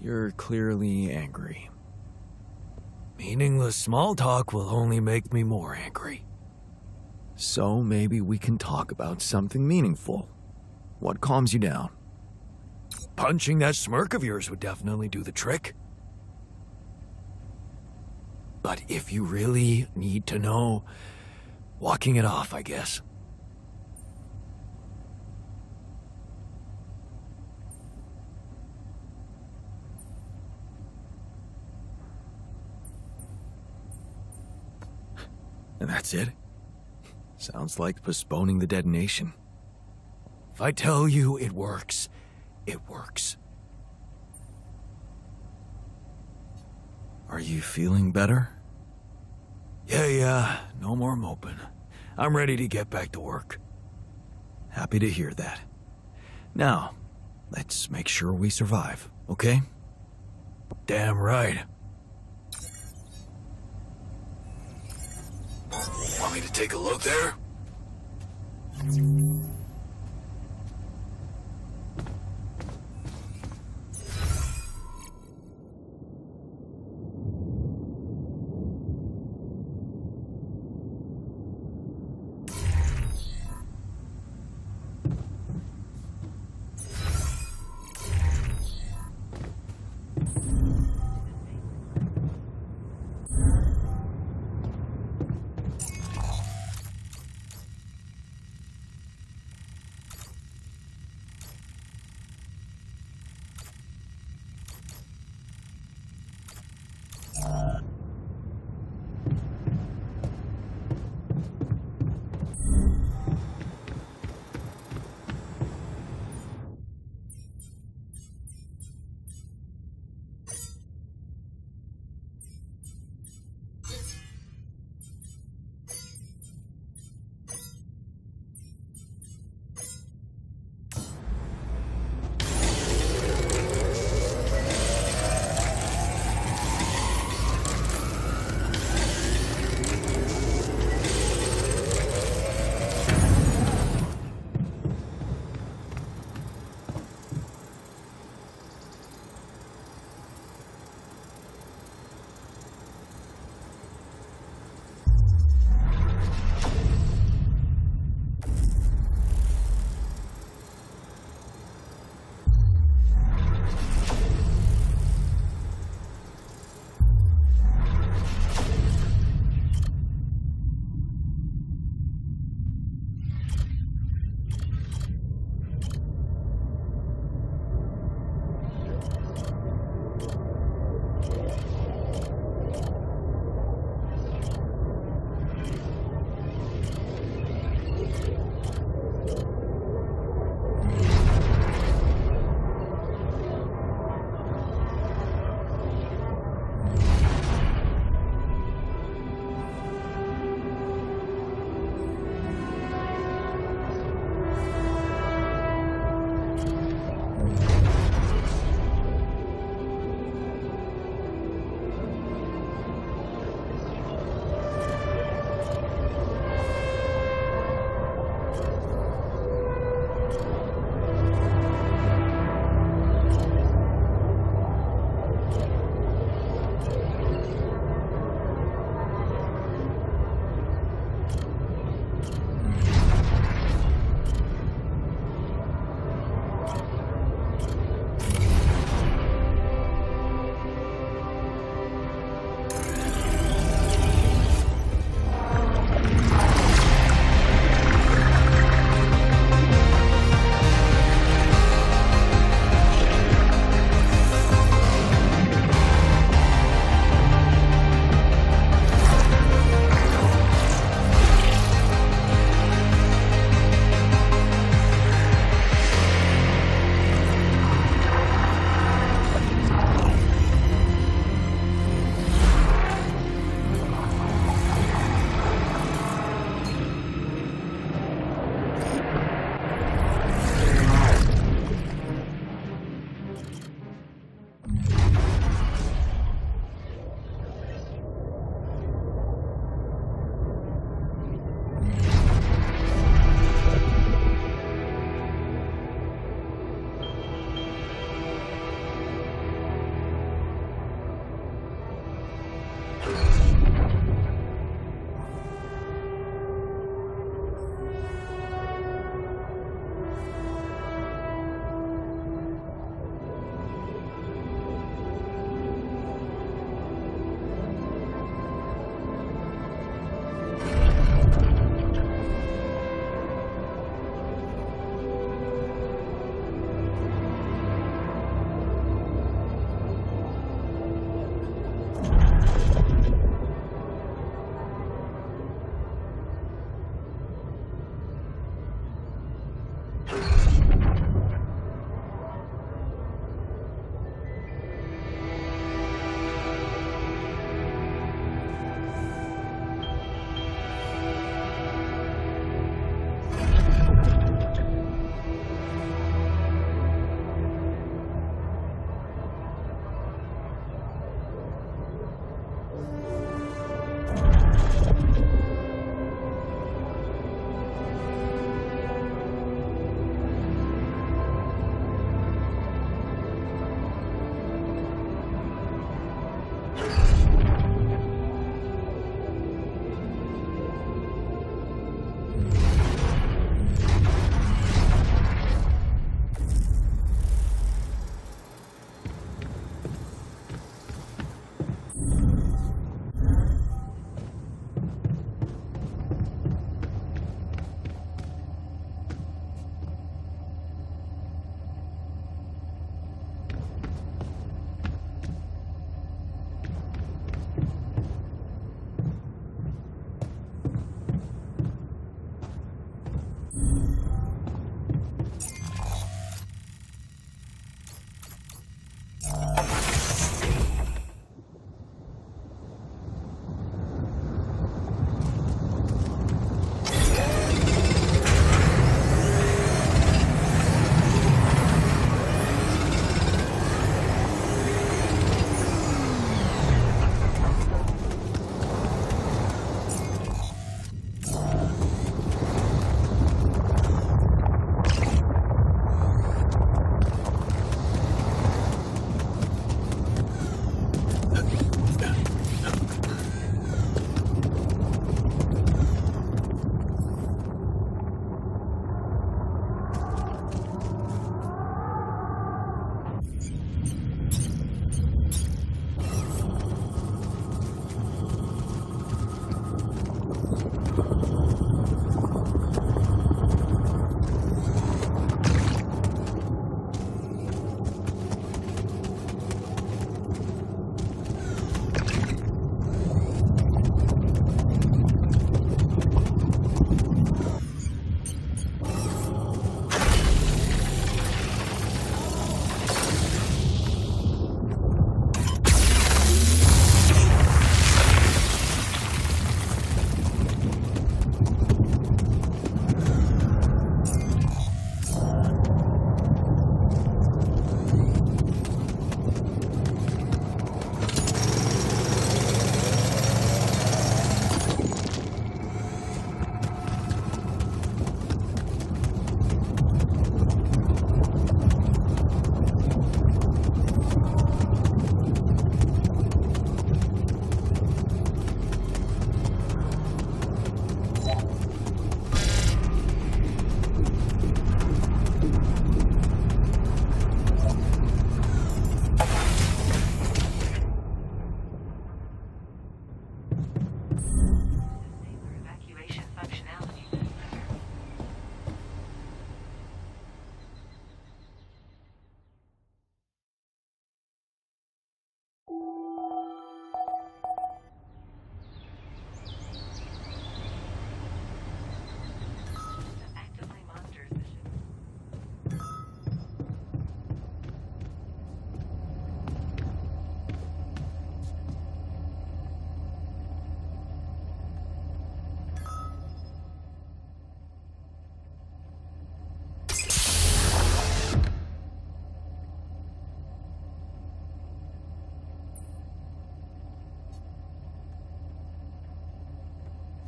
Speaker 3: you're clearly angry. Meaningless small talk will only make me more angry. So maybe we can talk about something meaningful. What calms you down? Punching that smirk of yours would definitely do the trick. But if you really need to know, walking it off, I guess. And that's it? Sounds like postponing the detonation. If I tell you it works, it works. Are you feeling better? Yeah, no more moping. I'm ready to get back to work. Happy to hear that. Now, let's make sure we survive, okay? Damn right. Want me to take a look there?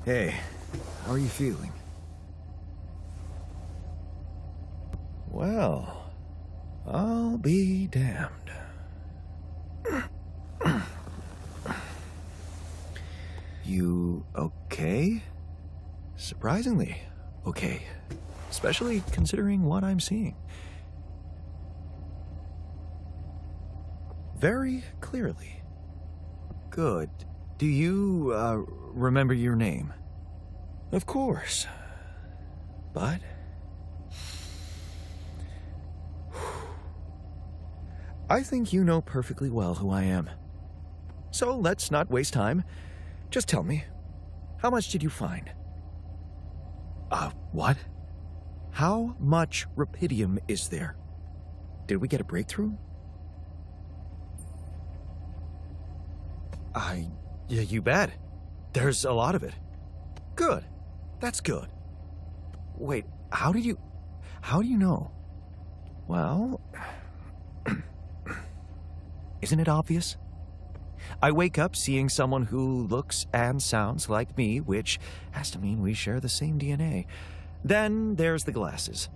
Speaker 3: Hey, how are you feeling? Well, I'll be damned. You okay? Surprisingly okay. Especially considering what I'm seeing. Very clearly. Good. Do you, remember your name? Of course. But... I think you know perfectly well who I am. So let's not waste time. Just tell me, how much did you find? What? How much rupidium is there? Did we get a breakthrough? Yeah, you bet. There's a lot of it. Good. That's good. Wait, how do you know? Well, isn't it obvious? I wake up seeing someone who looks and sounds like me, which has to mean we share the same DNA. Then there's the glasses.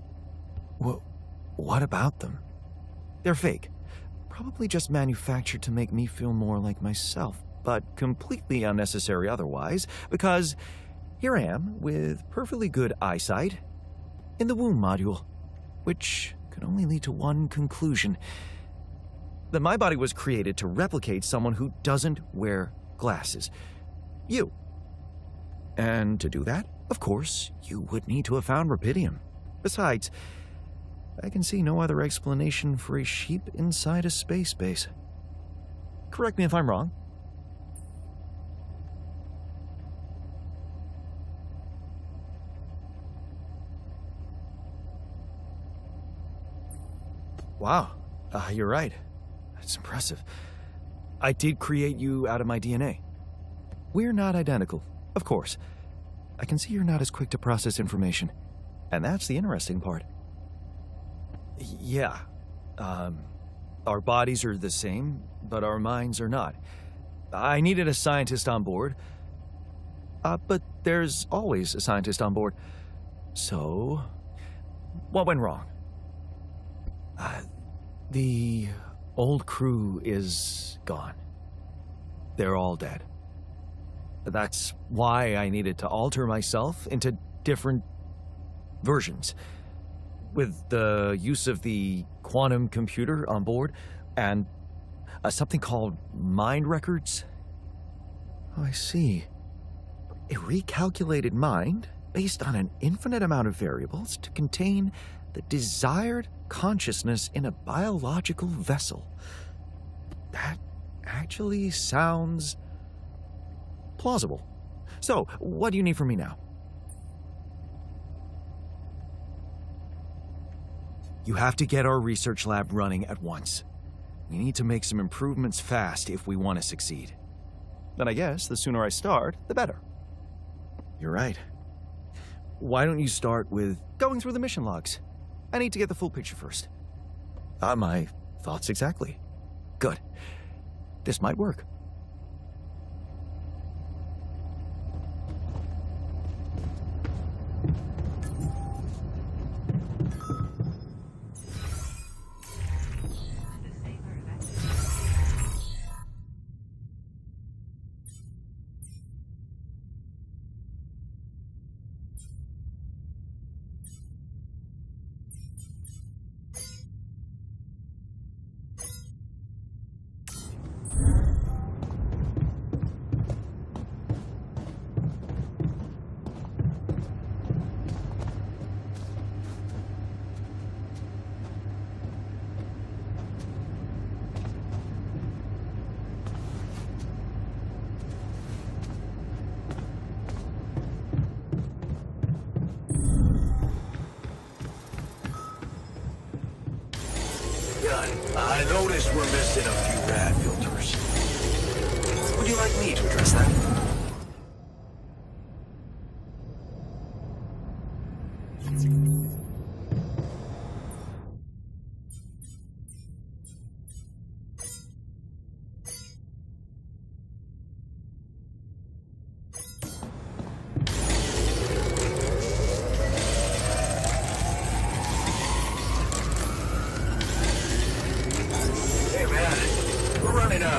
Speaker 3: What about them? They're fake. Probably just manufactured to make me feel more like myself, but completely unnecessary otherwise, because here I am with perfectly good eyesight in the womb module, which can only lead to one conclusion: that my body was created to replicate someone who doesn't wear glasses. You. And to do that, of course, you would need to have found rupidium. Besides, I can see no other explanation for a sheep inside a space base. Correct me if I'm wrong. Wow, you're right.
Speaker 1: That's impressive. I did create you out of my DNA. We're not identical, of course. I can see you're not as quick to process information. And that's the interesting part. Yeah. Our bodies are the same, but our minds are not. I needed a scientist on board. But there's always a scientist on board. So, what went wrong? The old crew is gone. They're all dead. That's why I needed to alter myself into different versions. With the use of the quantum computer on board and something called mind records. Oh, I see. A recalculated mind based on an infinite amount of variables to contain the desired consciousness in a biological vessel. That actually sounds plausible. So, what do you need from me now? You have to get our research lab running at once. We need to make some improvements fast if we want to succeed. Then I guess the sooner I start, the better. You're right. Why don't you start with going through the mission logs? I need to get the full picture first. My thoughts exactly. Good. This might work.
Speaker 3: I noticed we're missing a few rad filters. Would you like me to address that?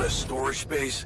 Speaker 3: Storage space.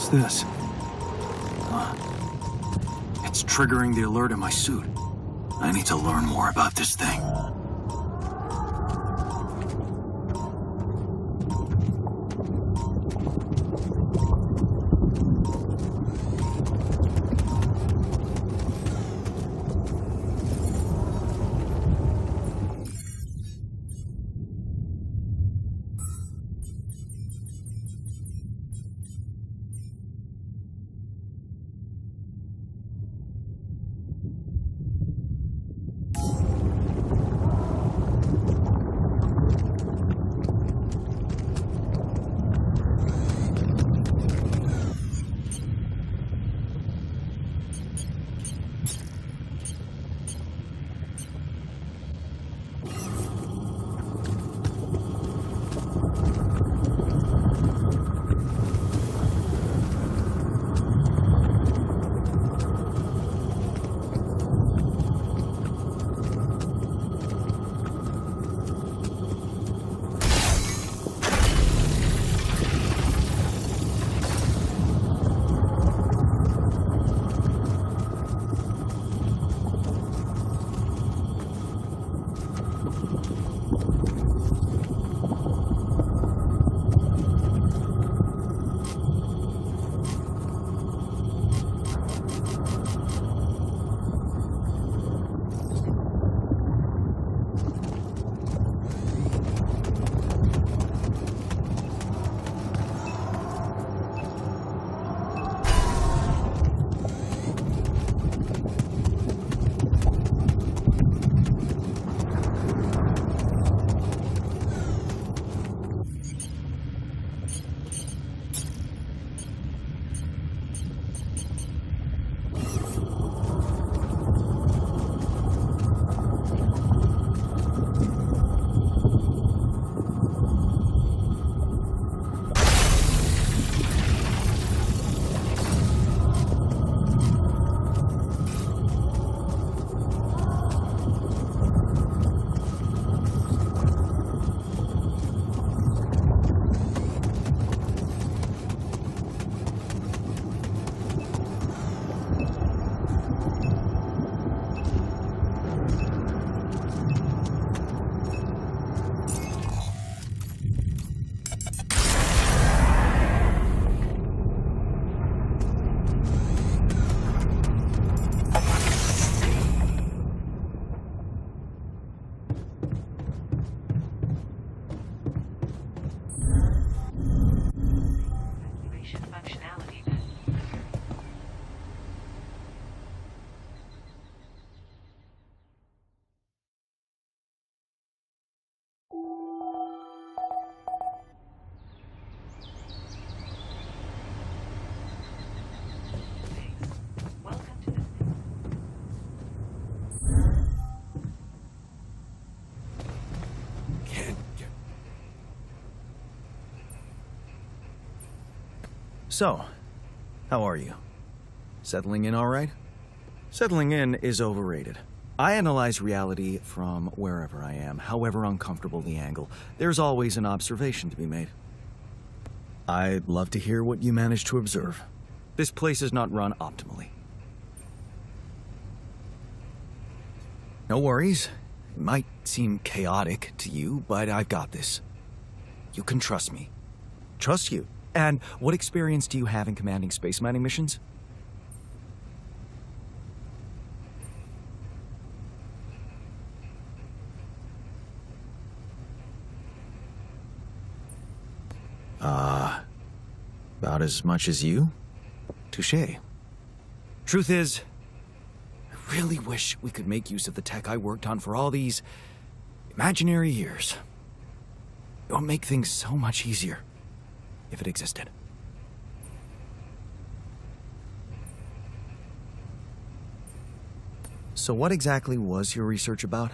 Speaker 1: What's this? It's triggering the alert in my suit. I need to learn more about this thing.
Speaker 3: So, how are you? Settling in all right? Settling in is overrated. I analyze reality from wherever I am, however uncomfortable the angle. There's always an observation to be made. I'd love to hear what you managed to observe. This place is not run optimally. No worries. It might seem chaotic to you, but I've got this. You can trust me. Trust you. And what experience do you have in commanding space mining missions? About as much as you? Touché. Truth is, I really wish we could make use of the tech I worked on for all these imaginary years. It would make things so much easier if it existed. So what exactly was your research about?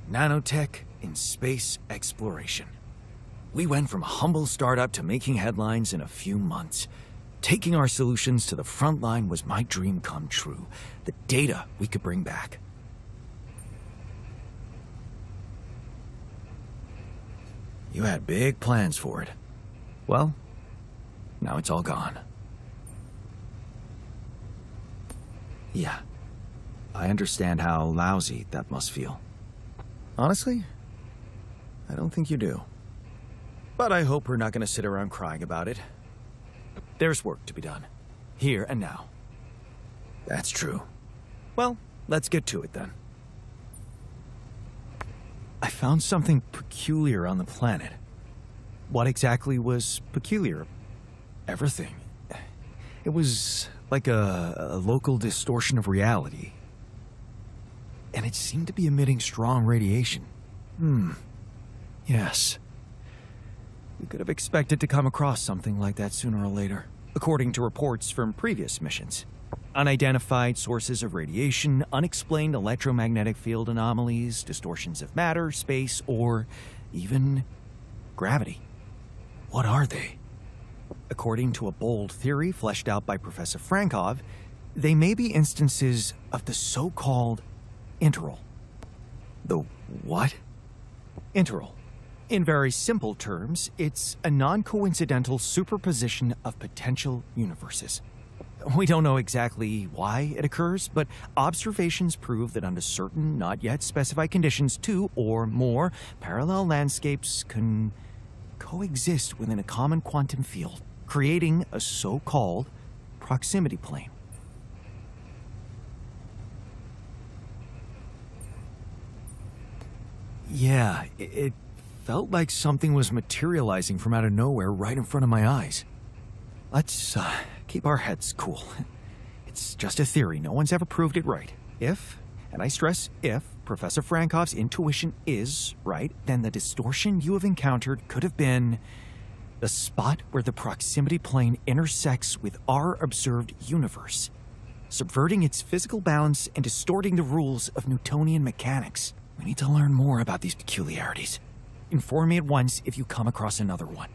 Speaker 3: Nanotech in space exploration. We went from a humble startup to making headlines in a few months. Taking our solutions to the front line was my dream come true. The data we could bring back. You had big plans for it. Well, now it's all gone.
Speaker 1: Yeah, I understand how lousy that must feel. Honestly, I don't think you do. But I hope we're not going to sit around crying about it. There's work to be done, here and now. That's true. Well, let's get to it then. I found something peculiar on the planet. What exactly was peculiar? Everything. It was like a local distortion of reality. And it seemed to be emitting strong radiation. Yes. We could have expected to come across something like that sooner or later, according to reports from previous missions. Unidentified sources of radiation, unexplained electromagnetic field anomalies, distortions of matter, space, or even gravity. What are they? According to a bold theory fleshed out by Professor Frankov, they may be instances of the so-called interval. The what? Interval. In very simple terms, it's a non-coincidental superposition of potential universes. We don't know exactly why it occurs, but observations prove that under certain, not yet specified conditions, two or more parallel landscapes can coexist within a common quantum field, creating a so-called proximity plane. Yeah, it felt like something was materializing from out of nowhere right in front of my eyes. Let's keep our heads cool. It's just a theory. No one's ever proved it right. If, and I stress if, Professor Frankov's intuition is right, then the distortion you have encountered could have been the spot where the proximity plane intersects with our observed universe, subverting its physical balance and distorting the rules of Newtonian mechanics. We need to learn more about these peculiarities. Inform me at once if you come across another one.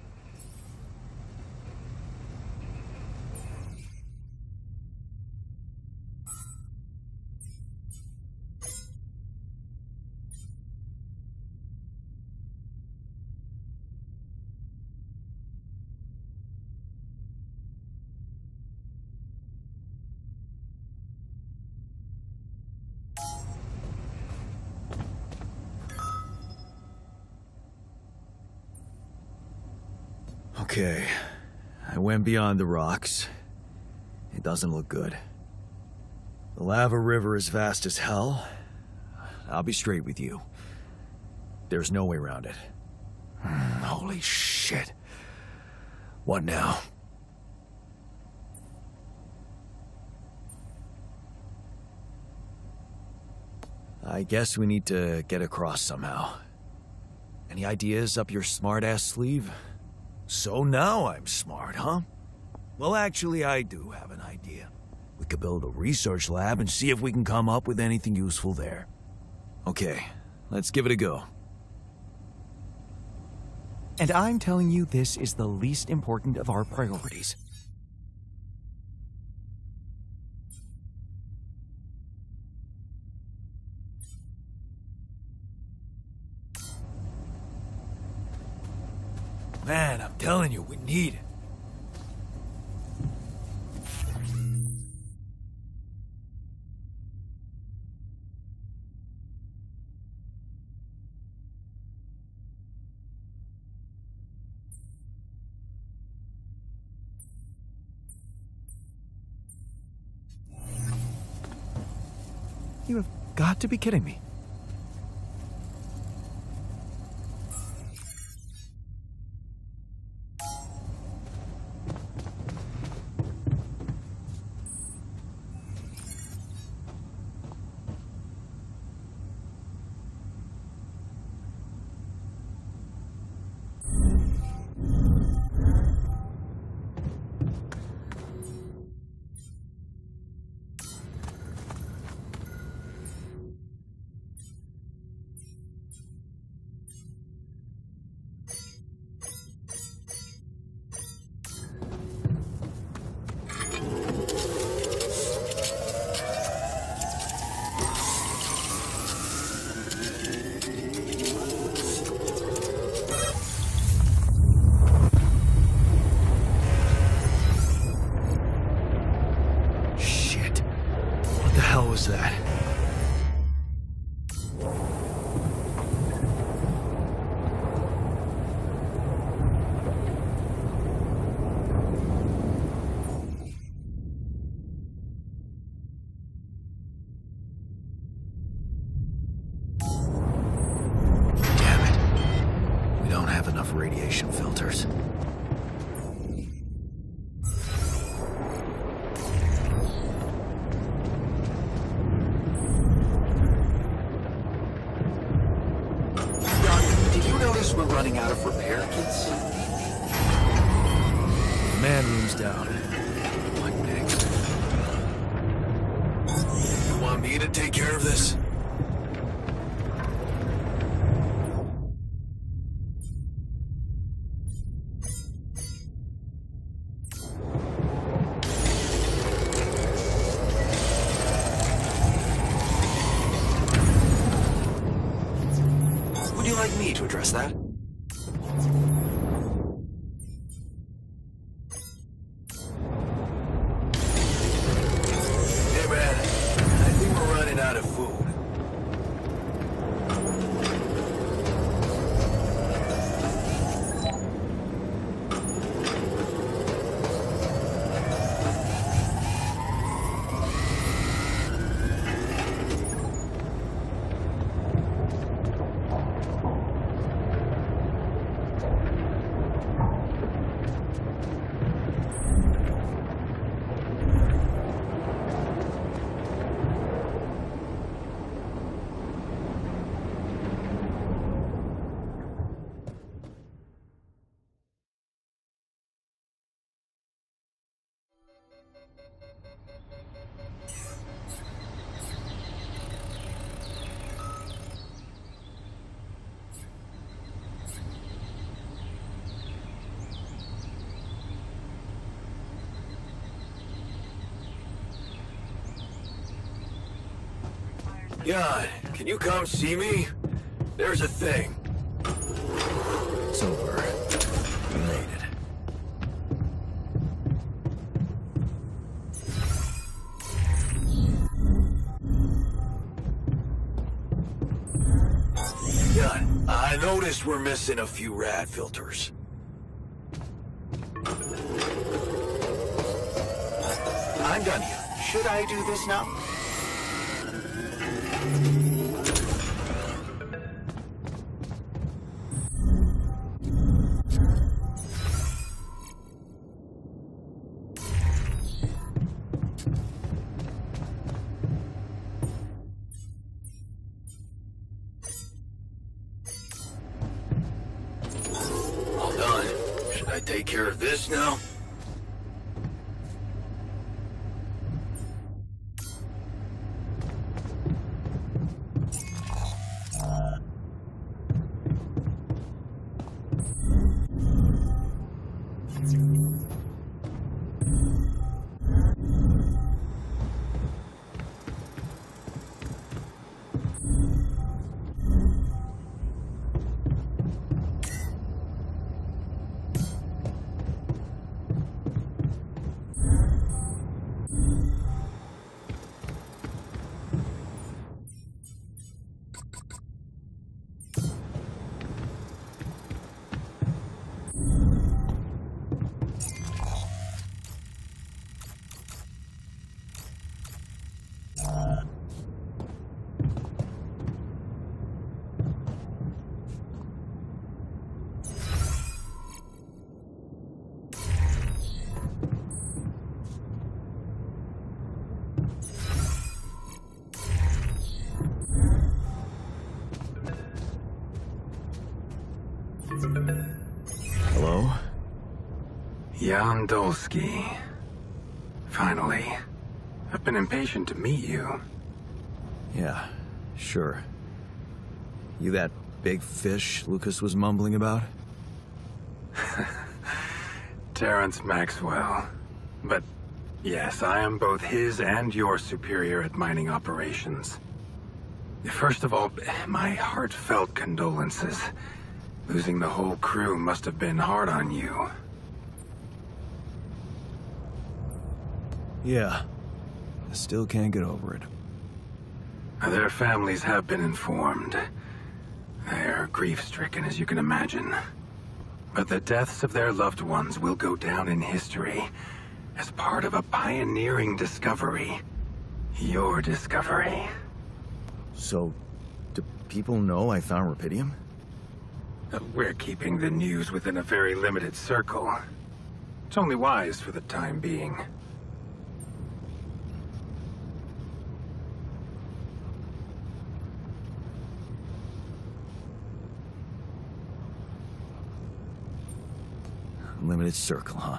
Speaker 1: Okay, I went beyond the rocks. It doesn't look good. The lava river is vast as hell. I'll be straight with you. There's no way around it. Holy shit. What now? I guess we need to get across somehow. Any ideas up your smart-ass sleeve? So now I'm smart, huh? Well, actually, I do have an idea. We could build a research lab and see if we can come up with anything useful there. Okay, let's give it a go. And I'm telling you, this is the least important of our priorities. Man, I'm telling you, we need it. You have got to be kidding me.
Speaker 3: was that? Damn it. We don't have enough radiation filters.
Speaker 5: We're running out of repair kits.
Speaker 3: Man room's down. What next? You want me to take care of this?
Speaker 5: Would you like me to address that?
Speaker 3: Hey man, I think we're running out of food. Jan, can you come see me? There's a thing. It's over. We made it. Jan, I noticed we're missing a few rad filters.
Speaker 5: I'm done here. Should I do this now?
Speaker 3: All done. Should I take care of this now? Hello?
Speaker 6: Jan Dolsky. Finally. I've been impatient to meet you.
Speaker 3: Yeah, sure. You that big fish Lucas was mumbling about?
Speaker 6: Terrence Maxwell. But yes, I am both his and your superior at mining operations. First of all, my heartfelt condolences. Losing the whole crew must have been hard on you.
Speaker 3: Yeah. I still can't get over it.
Speaker 6: Their families have been informed. They're grief-stricken, as you can imagine. But the deaths of their loved ones will go down in history as part of a pioneering discovery. Your discovery.
Speaker 3: So, do people know I found rupidium?
Speaker 6: We're keeping the news within a very limited circle. It's only wise for the time being.
Speaker 3: Limited circle, huh?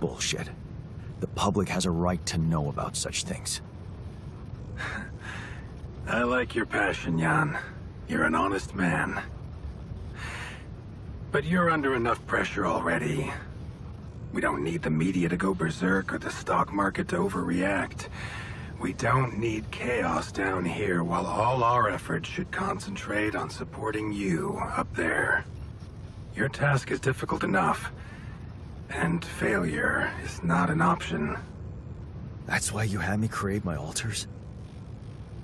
Speaker 3: Bullshit. The public has a right to know about such things.
Speaker 6: I like your passion, Jan. You're an honest man. But you're under enough pressure already. We don't need the media to go berserk or the stock market to overreact. We don't need chaos down here while all our efforts should concentrate on supporting you up there. Your task is difficult enough, and failure is not an option.
Speaker 3: That's why you had me create my altars?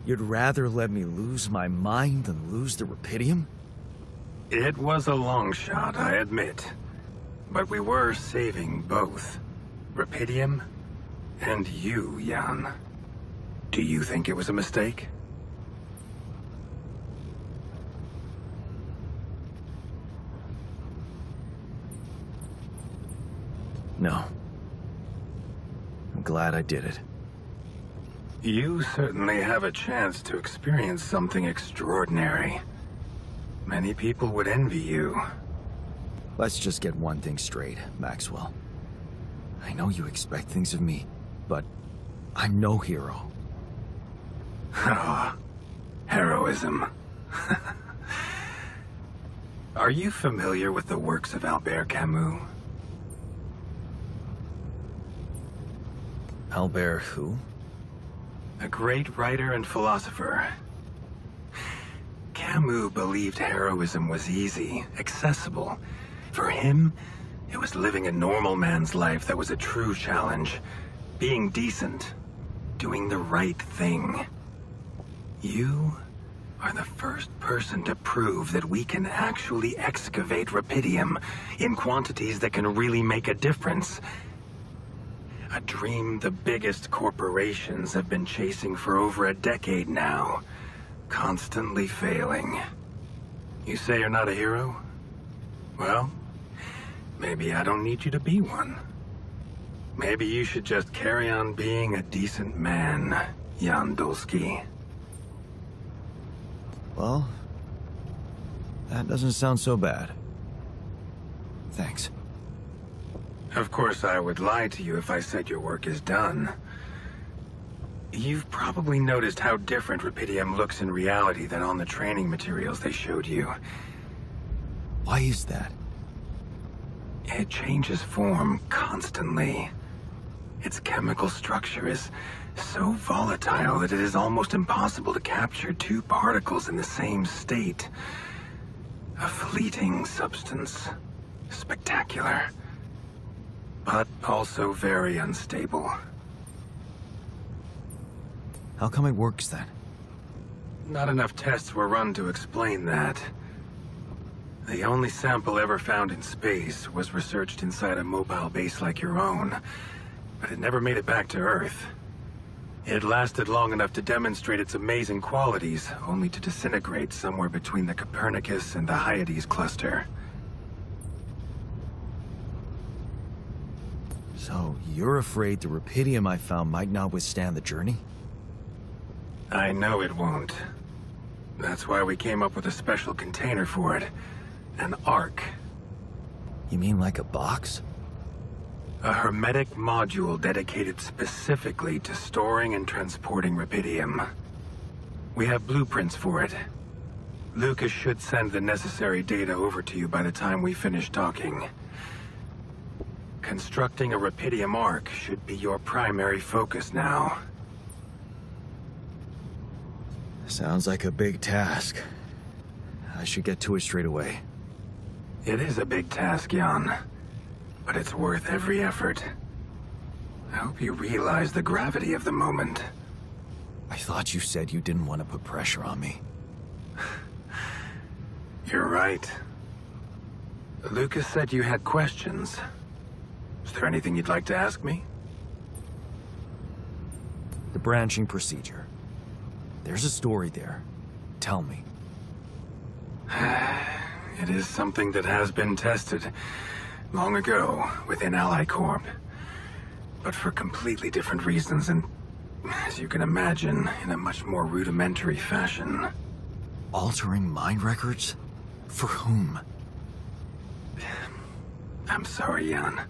Speaker 3: You'd rather let me lose my mind than lose the rupidium?
Speaker 6: It was a long shot, I admit. But we were saving both. Rupidium and you, Jan. Do you think it was a mistake?
Speaker 3: No. I'm glad I did it.
Speaker 6: You certainly have a chance to experience something extraordinary. Many people would envy you.
Speaker 3: Let's just get one thing straight, Maxwell. I know you expect things of me, but I'm no hero.
Speaker 6: Ah, heroism. Are you familiar with the works of Albert Camus?
Speaker 3: Albert who?
Speaker 6: A great writer and philosopher. Camus believed heroism was easy, accessible. For him, it was living a normal man's life that was a true challenge. Being decent. Doing the right thing. You are the first person to prove that we can actually excavate rupidium in quantities that can really make a difference. A dream the biggest corporations have been chasing for over a decade now. Constantly failing. You say you're not a hero? Well, maybe I don't need you to be one. Maybe you should just carry on being a decent man, Jan Dolsky.
Speaker 3: Well, that doesn't sound so bad. Thanks.
Speaker 6: Of course, I would lie to you if I said your work is done. You've probably noticed how different rupidium looks in reality than on the training materials they showed you.
Speaker 3: Why is that?
Speaker 6: It changes form constantly. Its chemical structure is so volatile that it is almost impossible to capture two particles in the same state. A fleeting substance. Spectacular. But also very unstable.
Speaker 3: How come it works then?
Speaker 6: Not enough tests were run to explain that. The only sample ever found in space was researched inside a mobile base like your own, but it never made it back to Earth. It lasted long enough to demonstrate its amazing qualities, only to disintegrate somewhere between the Copernicus and the Hyades cluster.
Speaker 3: So, you're afraid the rupidium I found might not withstand the journey?
Speaker 6: I know it won't. That's why we came up with a special container for it. An Ark.
Speaker 3: You mean like a box?
Speaker 6: A hermetic module dedicated specifically to storing and transporting rupidium. We have blueprints for it. Lucas should send the necessary data over to you by the time we finish talking. Constructing a rupidium Ark should be your primary focus now.
Speaker 3: Sounds like a big task. I should get to it straight away.
Speaker 6: It is a big task, Jan. But it's worth every effort. I hope you realize the gravity of the moment.
Speaker 1: I thought you said you didn't want to put pressure on me.
Speaker 6: You're right. Lucas said you had questions. Is there anything you'd like to ask me?
Speaker 1: The branching procedure. There's a story there. Tell me.
Speaker 6: It is something that has been tested long ago within Ally Corp, but for completely different reasons and, as you can imagine, in a much more rudimentary fashion.
Speaker 1: Altering mind records? For whom?
Speaker 6: I'm sorry, Jan.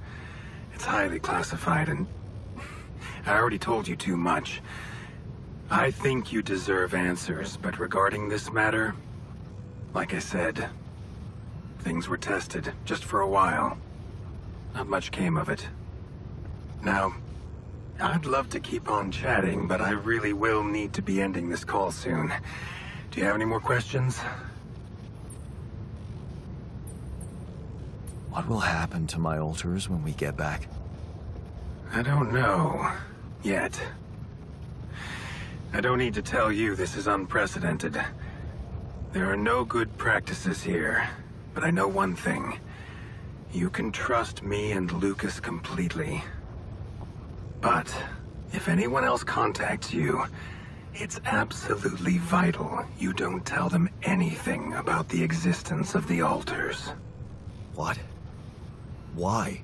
Speaker 6: It's highly classified and I already told you too much. I think you deserve answers, but regarding this matter, like I said, things were tested just for a while. Not much came of it. Now, I'd love to keep on chatting, but I really will need to be ending this call soon. Do you have any more questions?
Speaker 1: What will happen to my alters when we get back?
Speaker 6: I don't know. Yet. I don't need to tell you this is unprecedented. There are no good practices here, but I know one thing. You can trust me and Lucas completely. But if anyone else contacts you, it's absolutely vital you don't tell them anything about the existence of the alters.
Speaker 1: What? Why?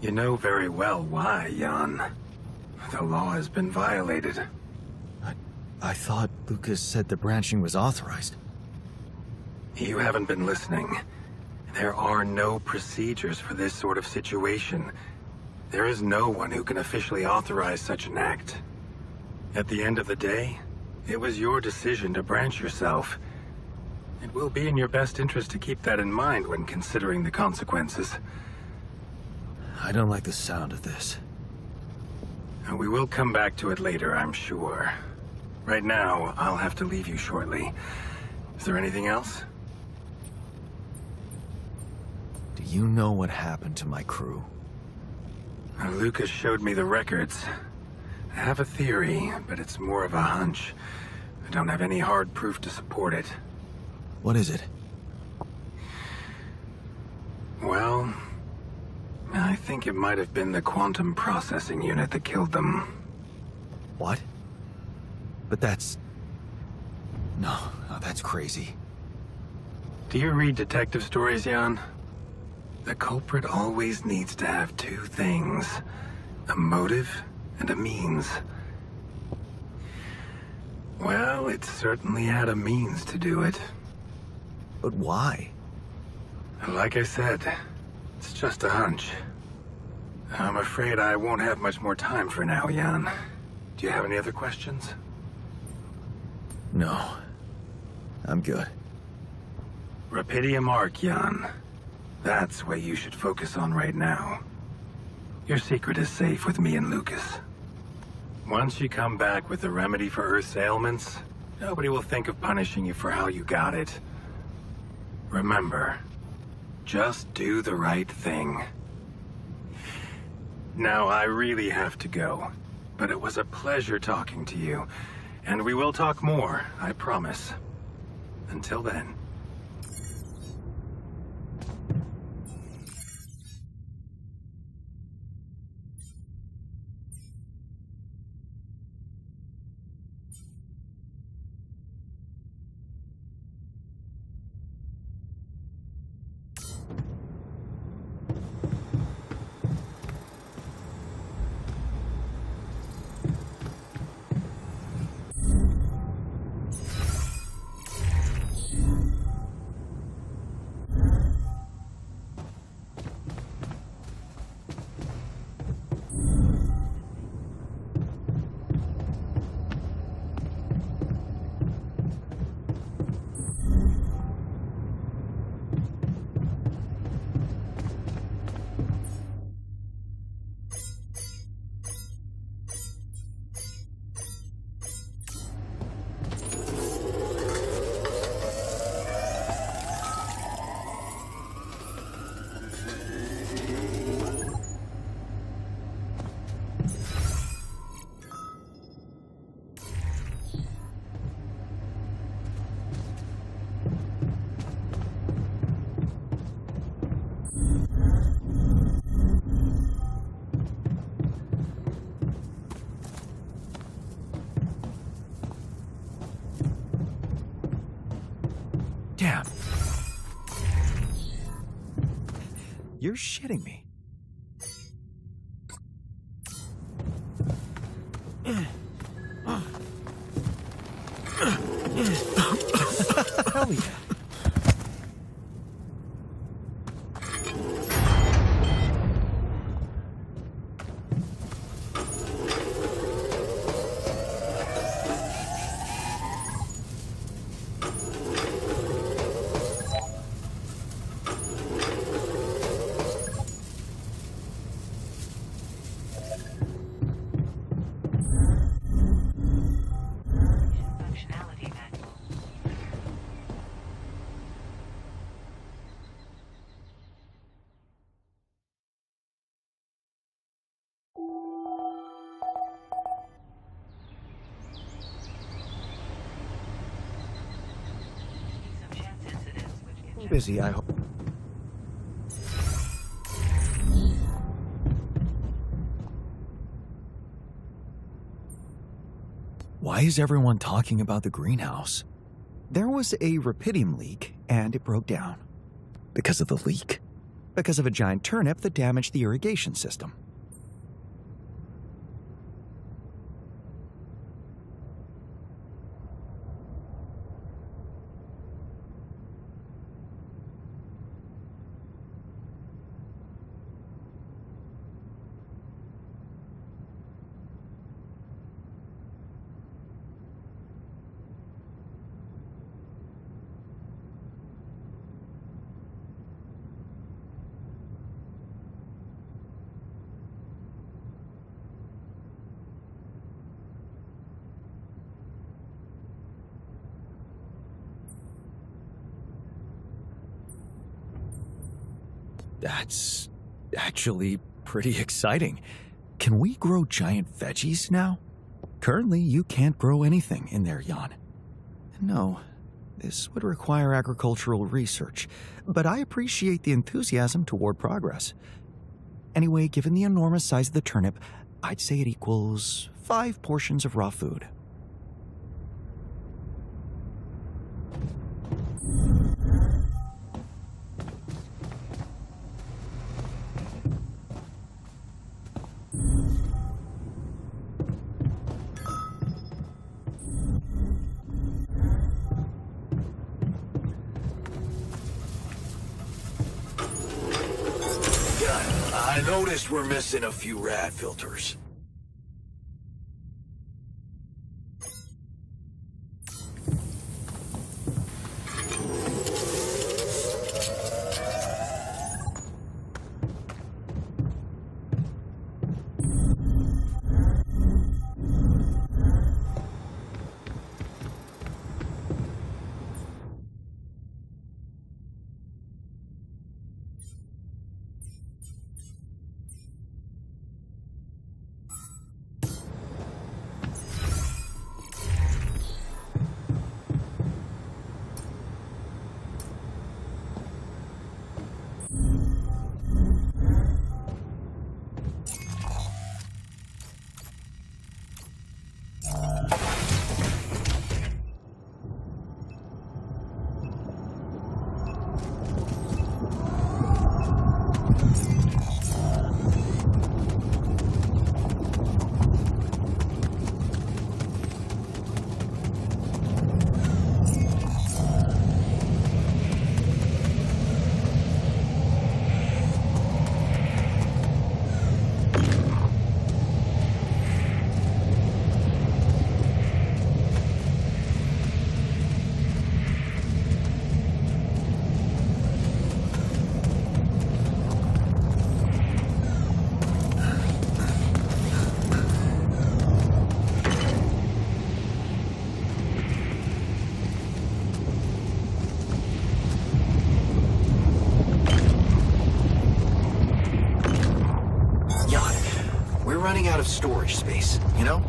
Speaker 6: You know very well why, Jan. The law has been violated.
Speaker 1: I thought Lucas said the branching was authorized.
Speaker 6: You haven't been listening. There are no procedures for this sort of situation. There is no one who can officially authorize such an act. At the end of the day, it was your decision to branch yourself. It will be in your best interest to keep that in mind when considering the consequences.
Speaker 1: I don't like the sound of this.
Speaker 6: And we will come back to it later, I'm sure. Right now, I'll have to leave you shortly. Is there anything else?
Speaker 1: Do you know what happened to my crew?
Speaker 6: Lucas showed me the records. I have a theory, but it's more of a hunch. I don't have any hard proof to support it.
Speaker 1: What is it?
Speaker 6: Well, I think it might have been the quantum processing unit that killed them.
Speaker 1: What? But that's... No, that's crazy.
Speaker 6: Do you read detective stories, Jan? The culprit always needs to have two things. A motive and a means. Well, it certainly had a means to do it.
Speaker 1: But why?
Speaker 6: Like I said, it's just a hunch. I'm afraid I won't have much more time for now, Jan. Do you have any other questions?
Speaker 1: No. I'm good.
Speaker 6: Rapidium Arc, Jan. That's what you should focus on right now. Your secret is safe with me and Lucas. Once you come back with a remedy for Earth's ailments, nobody will think of punishing you for how you got it. Remember, just do the right thing. Now, I really have to go, but it was a pleasure talking to you, and we will talk more, I promise. Until then.
Speaker 1: Damn. You're shitting me. Hell yeah. Busy, I hope. Why is everyone talking about the greenhouse? There was a rapidium leak, and it broke down. Because of the leak? Because of a giant turnip that damaged the irrigation system. That's actually pretty exciting. Can we grow giant veggies now? Currently, you can't grow anything in there, Jan. No, this would require agricultural research, but I appreciate the enthusiasm toward progress. Anyway, given the enormous size of the turnip, I'd say it equals 5 portions of raw food.
Speaker 3: I noticed we're missing a few rad filters. Running out of storage space, you know?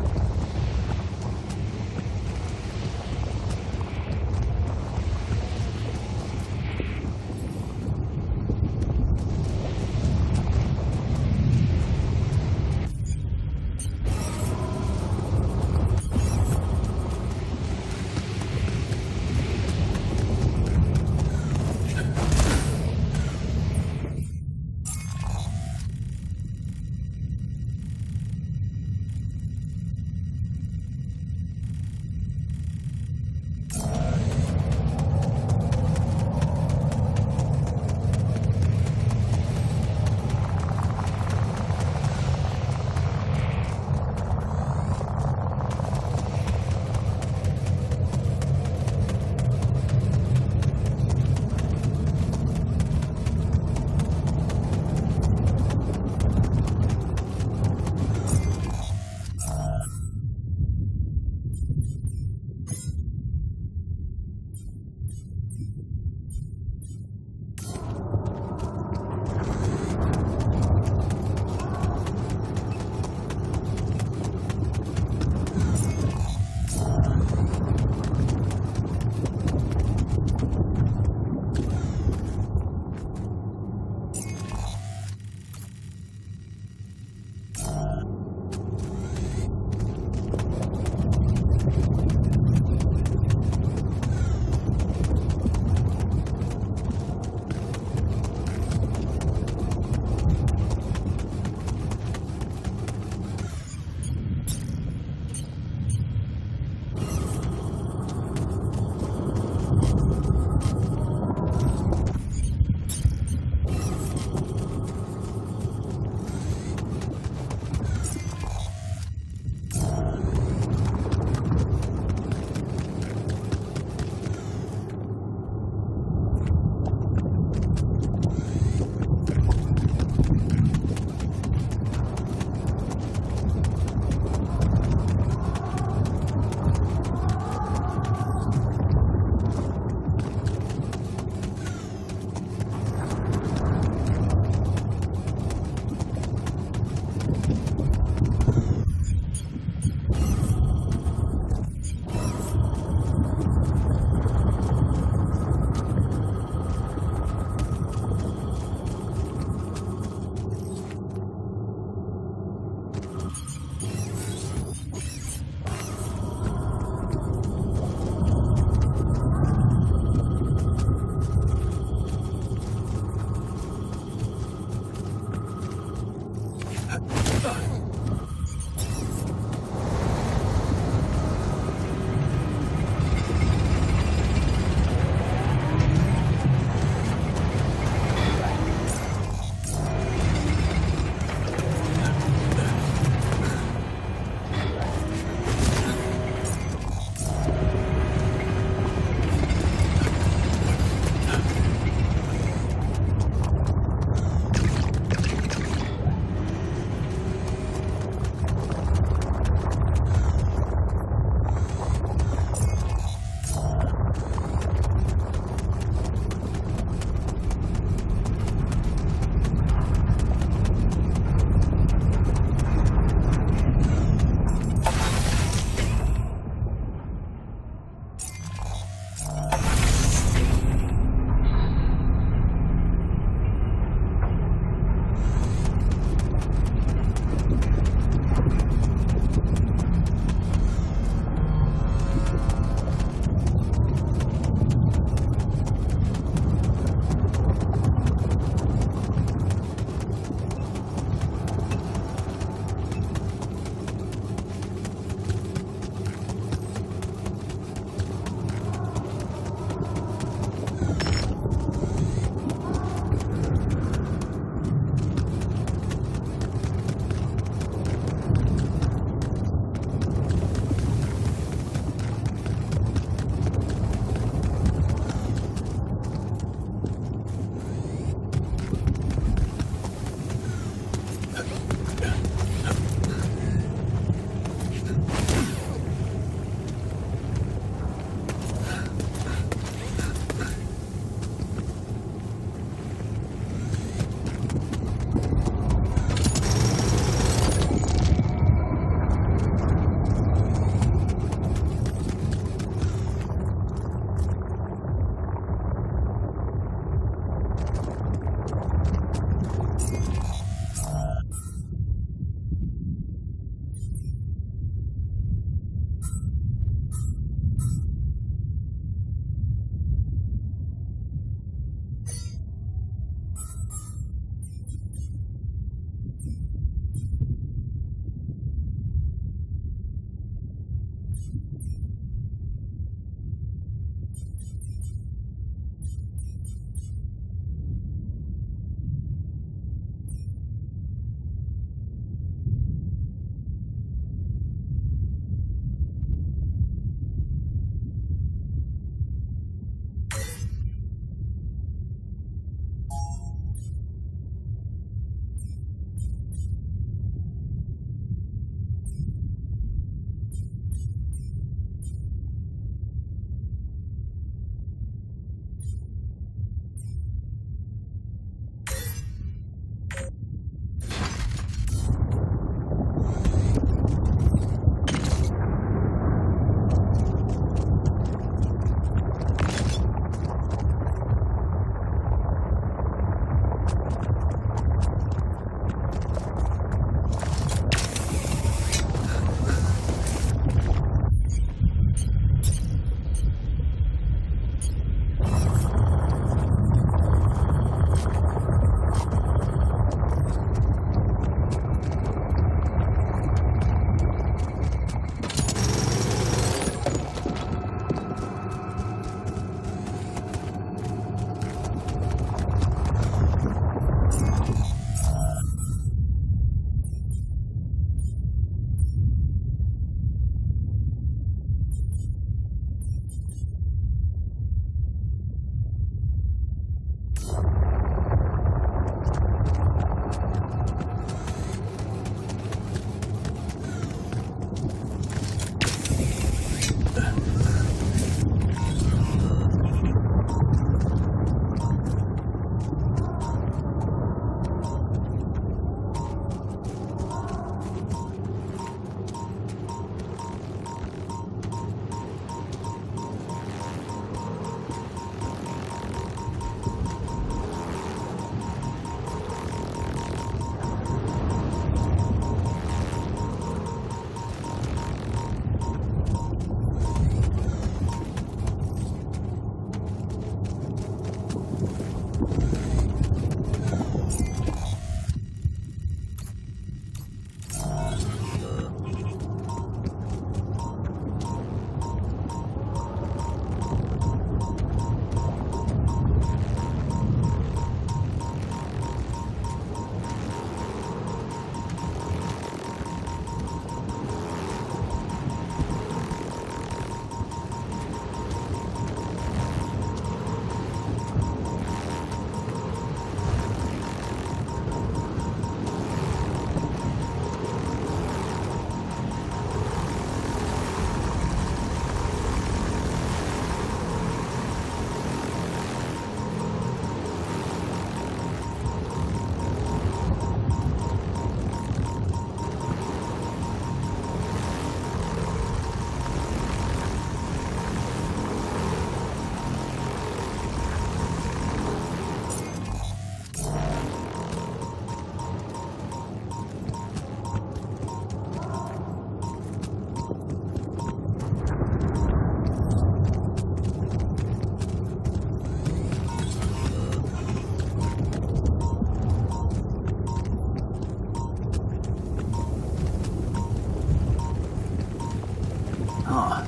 Speaker 3: Huh.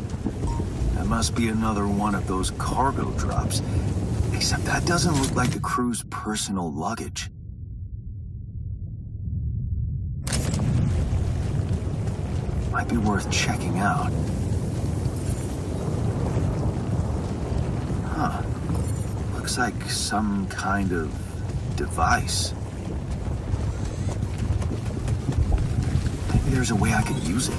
Speaker 3: That must be another one of those cargo drops. Except that doesn't look like the crew's personal luggage. Might be worth checking out. Huh. Looks like some kind of device. Maybe there's a way I could use it.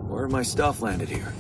Speaker 3: Where my stuff landed here?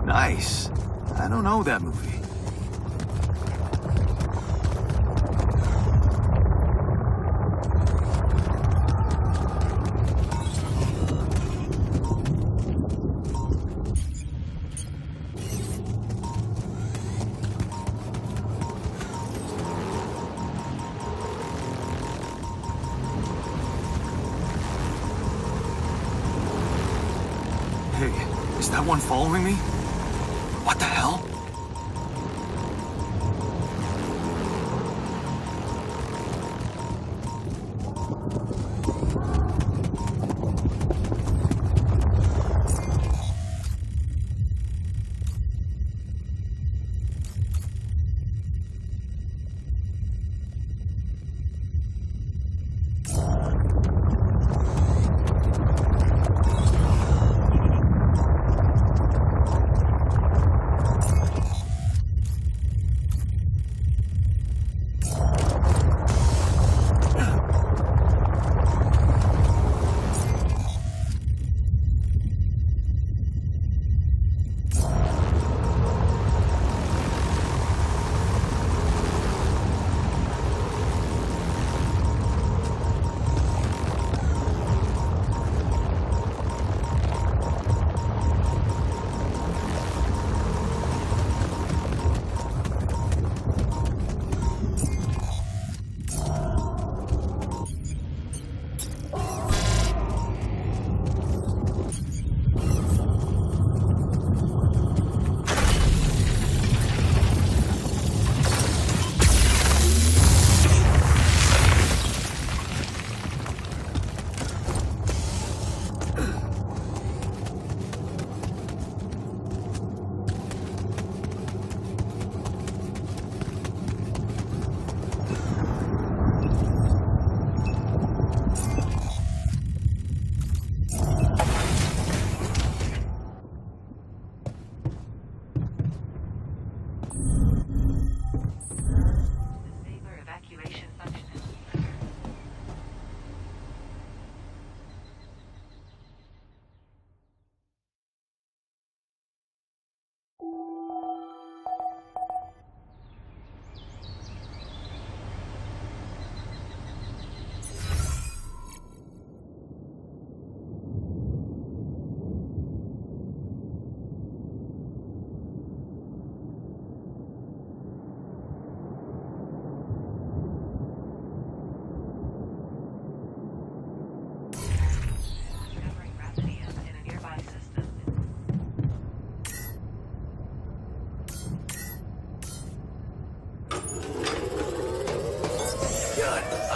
Speaker 3: Nice. I don't know that movie. Hey, is that one following me? What the hell?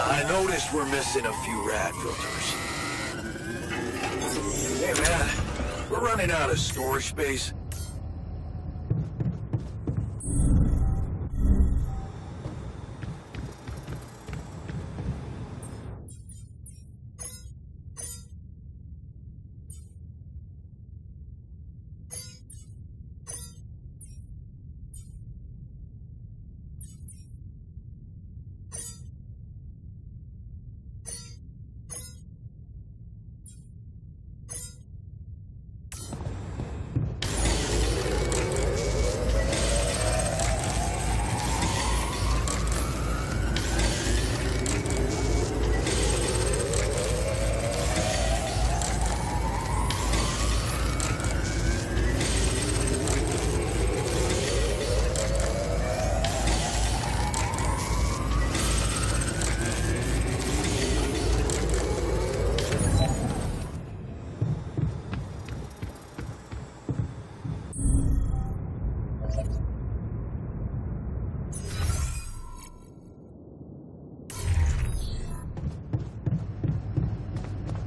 Speaker 3: I noticed we're missing a few rad filters. Hey man, we're running out of storage space.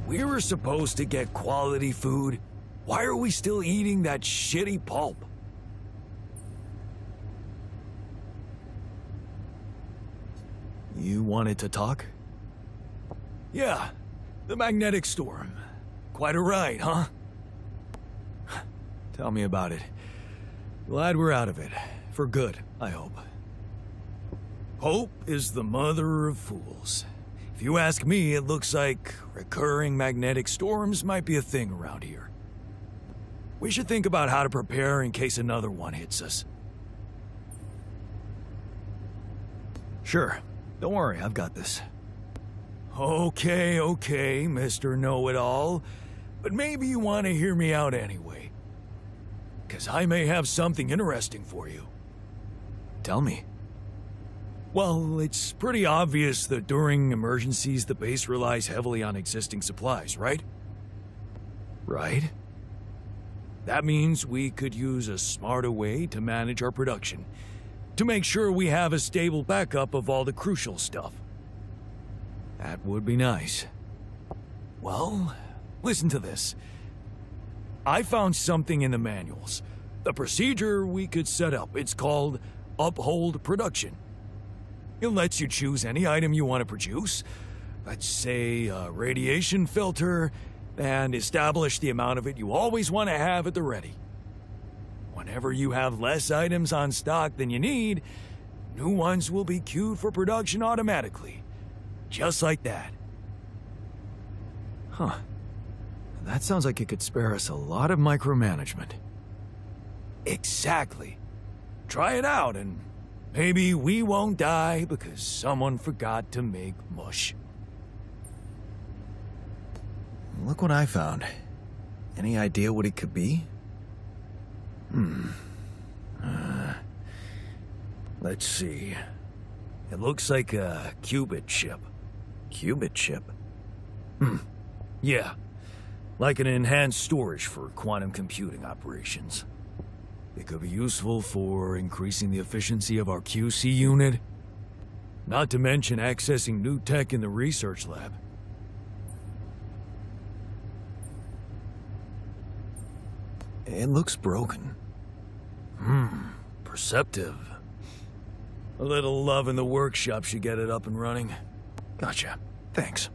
Speaker 3: We were supposed to get quality food. Why are we still eating that shitty pulp? You wanted to talk? Yeah, the magnetic storm. Quite a ride, huh? Tell me about it. Glad we're out of it. For good, I hope. Hope is the mother of fools. If you ask me, it looks like recurring magnetic storms might be a thing around here. We should think about how to prepare in case another one hits us. Sure. Don't worry, I've got this. Okay, Mr. Know-It-All. But maybe you want to hear me out anyway. 'Cause I may have something interesting for you. Tell me. Well, it's pretty obvious that during emergencies, the base relies heavily on existing supplies, right? Right? That means we could use a smarter way to manage our production, to make sure we have a stable backup of all the crucial stuff. That would be nice. Well, listen to this. I found something in the manuals. The procedure we could set up. It's called Uphold Production. It lets you choose any item you want to produce, let's say a radiation filter, and establish the amount of it you always want to have at the ready. Whenever you have less items on stock than you need, new ones will be queued for production automatically. Just like that. Huh. That sounds like it could spare us a lot of micromanagement. Exactly. Try it out and maybe we won't die because someone forgot to make mush. Look what I found. Any idea what it could be? Let's see. It looks like a qubit chip. Qubit chip? Yeah. Like an enhanced storage for quantum computing operations. It could be useful for increasing the efficiency of our QC unit. Not to mention accessing new tech in the research lab. It looks broken. Perceptive. A little love in the workshop should get it up and running. Gotcha. Thanks.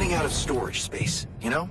Speaker 5: running out of storage space, you know?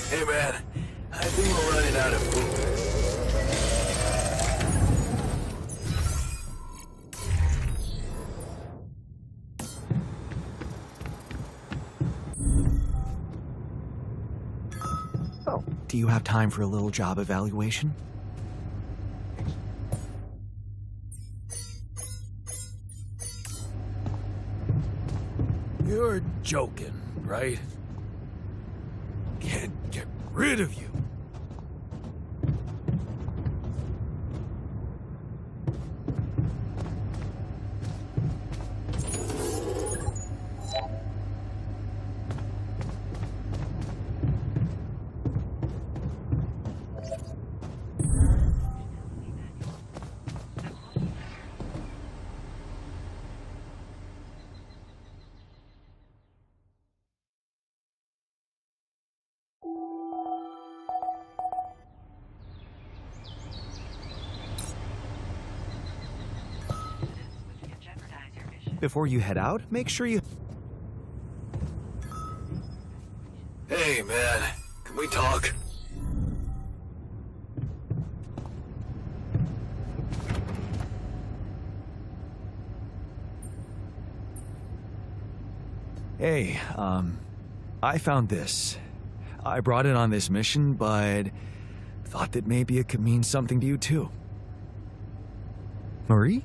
Speaker 3: Hey man, I think we're running out of food.
Speaker 1: Oh, do you have time for a little job evaluation?
Speaker 3: You're joking, right? Can't get rid of you.
Speaker 1: Before you head out, make sure you...
Speaker 3: Hey man, can we talk?
Speaker 1: Hey, I found this. I brought it on this mission, but thought that maybe it could mean something to you too. Marie?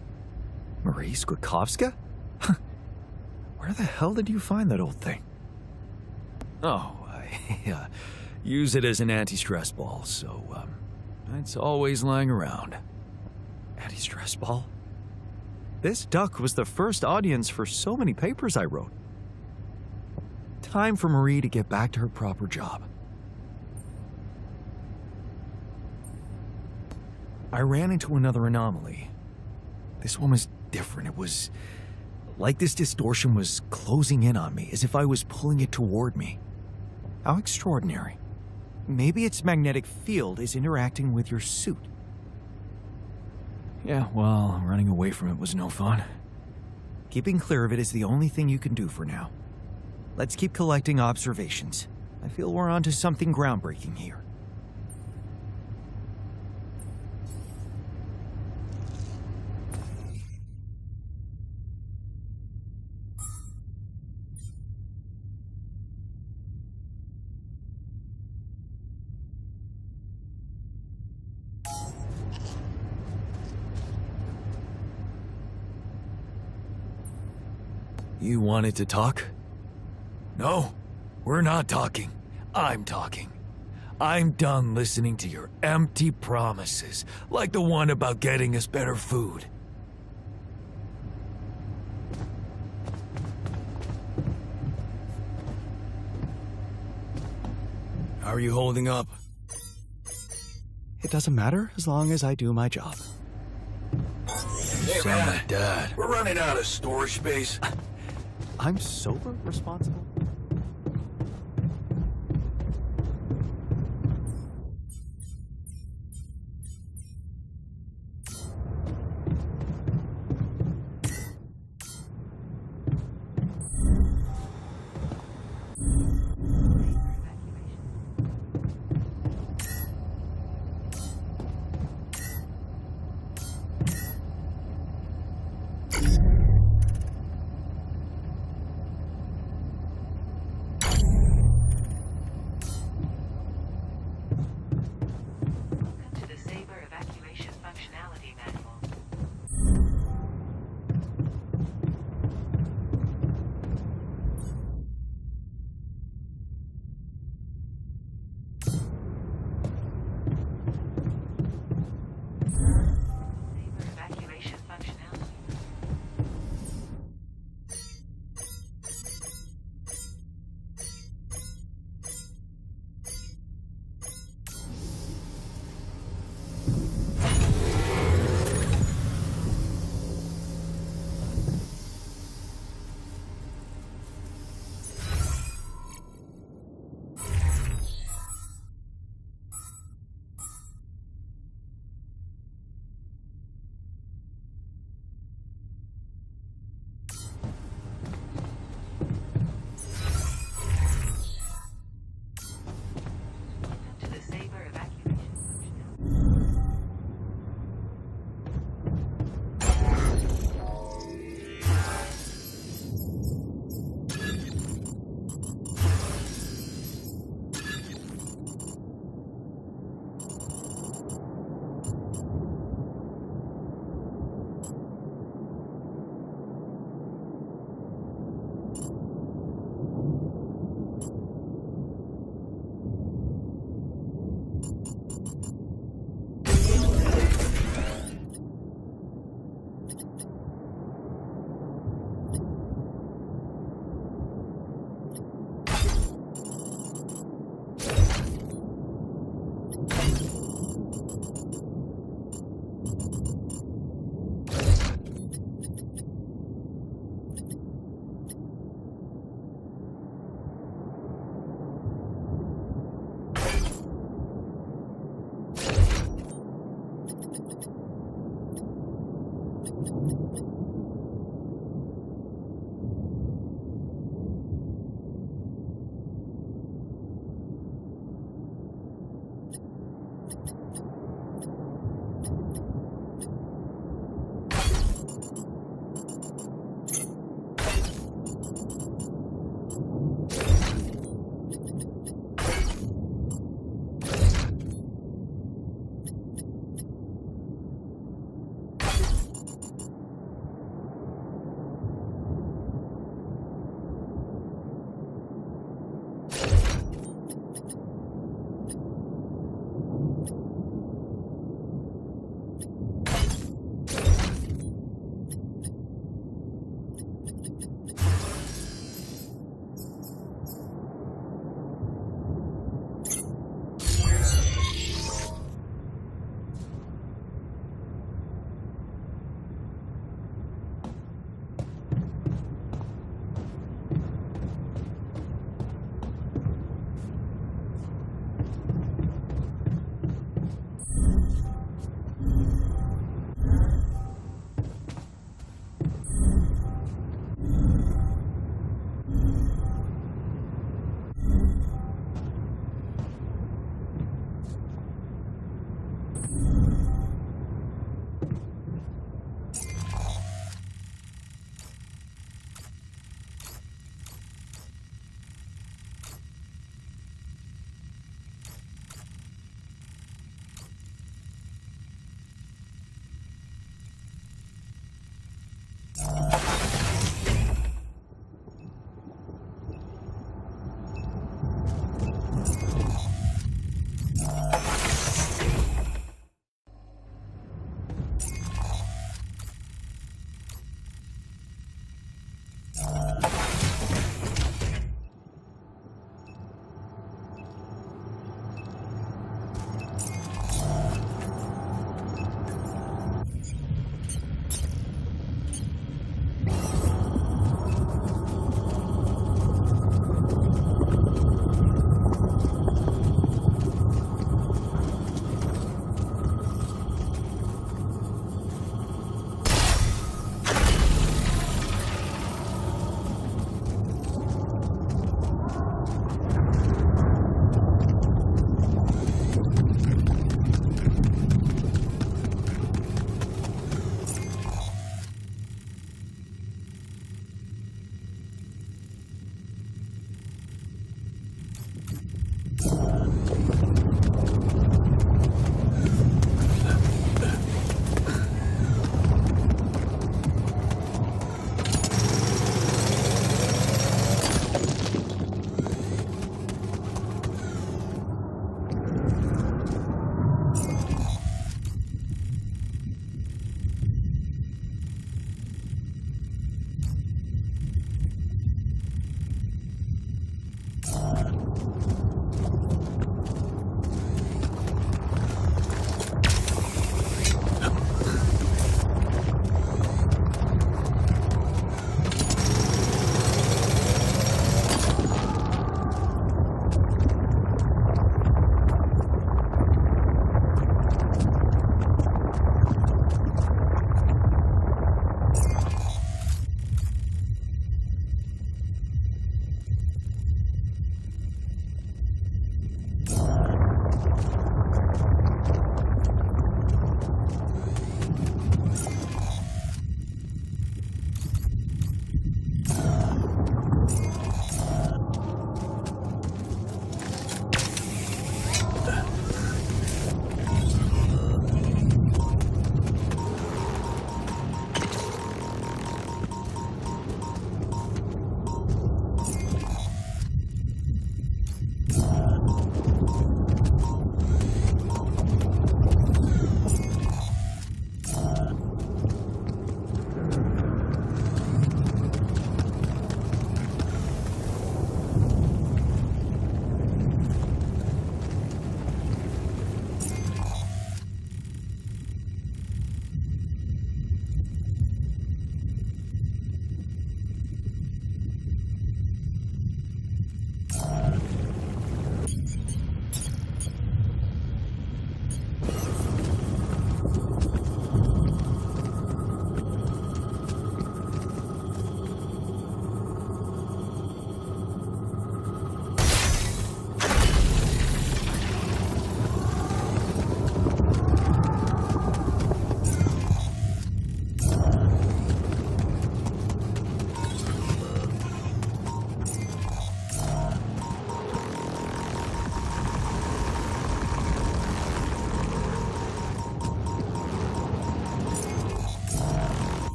Speaker 1: Marie Skrzydkowska? Where the hell did you find that old thing? Oh, I use it as an anti-stress ball, so, it's always lying around. Anti-stress ball? This duck was the first audience for so many papers I wrote. Time for Marie to get back to her proper job. I ran into another anomaly. This one was different. It was like this distortion was closing in on me, as if I was pulling it toward me. How extraordinary. Maybe its magnetic field is interacting with your suit. Yeah, well, running away from it was no fun. Keeping clear of it is the only thing you can do for now. Let's keep collecting observations. I feel we're onto something groundbreaking here.
Speaker 3: You wanted to talk? No, we're not talking. I'm talking. I'm done listening to your empty promises, like the one about getting us better food. How are you holding up?
Speaker 1: It doesn't matter as long as I do my job.
Speaker 3: Hey, sound like Dad. We're running out of storage space.
Speaker 1: I'm sober responsible.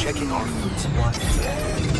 Speaker 3: checking our food supply.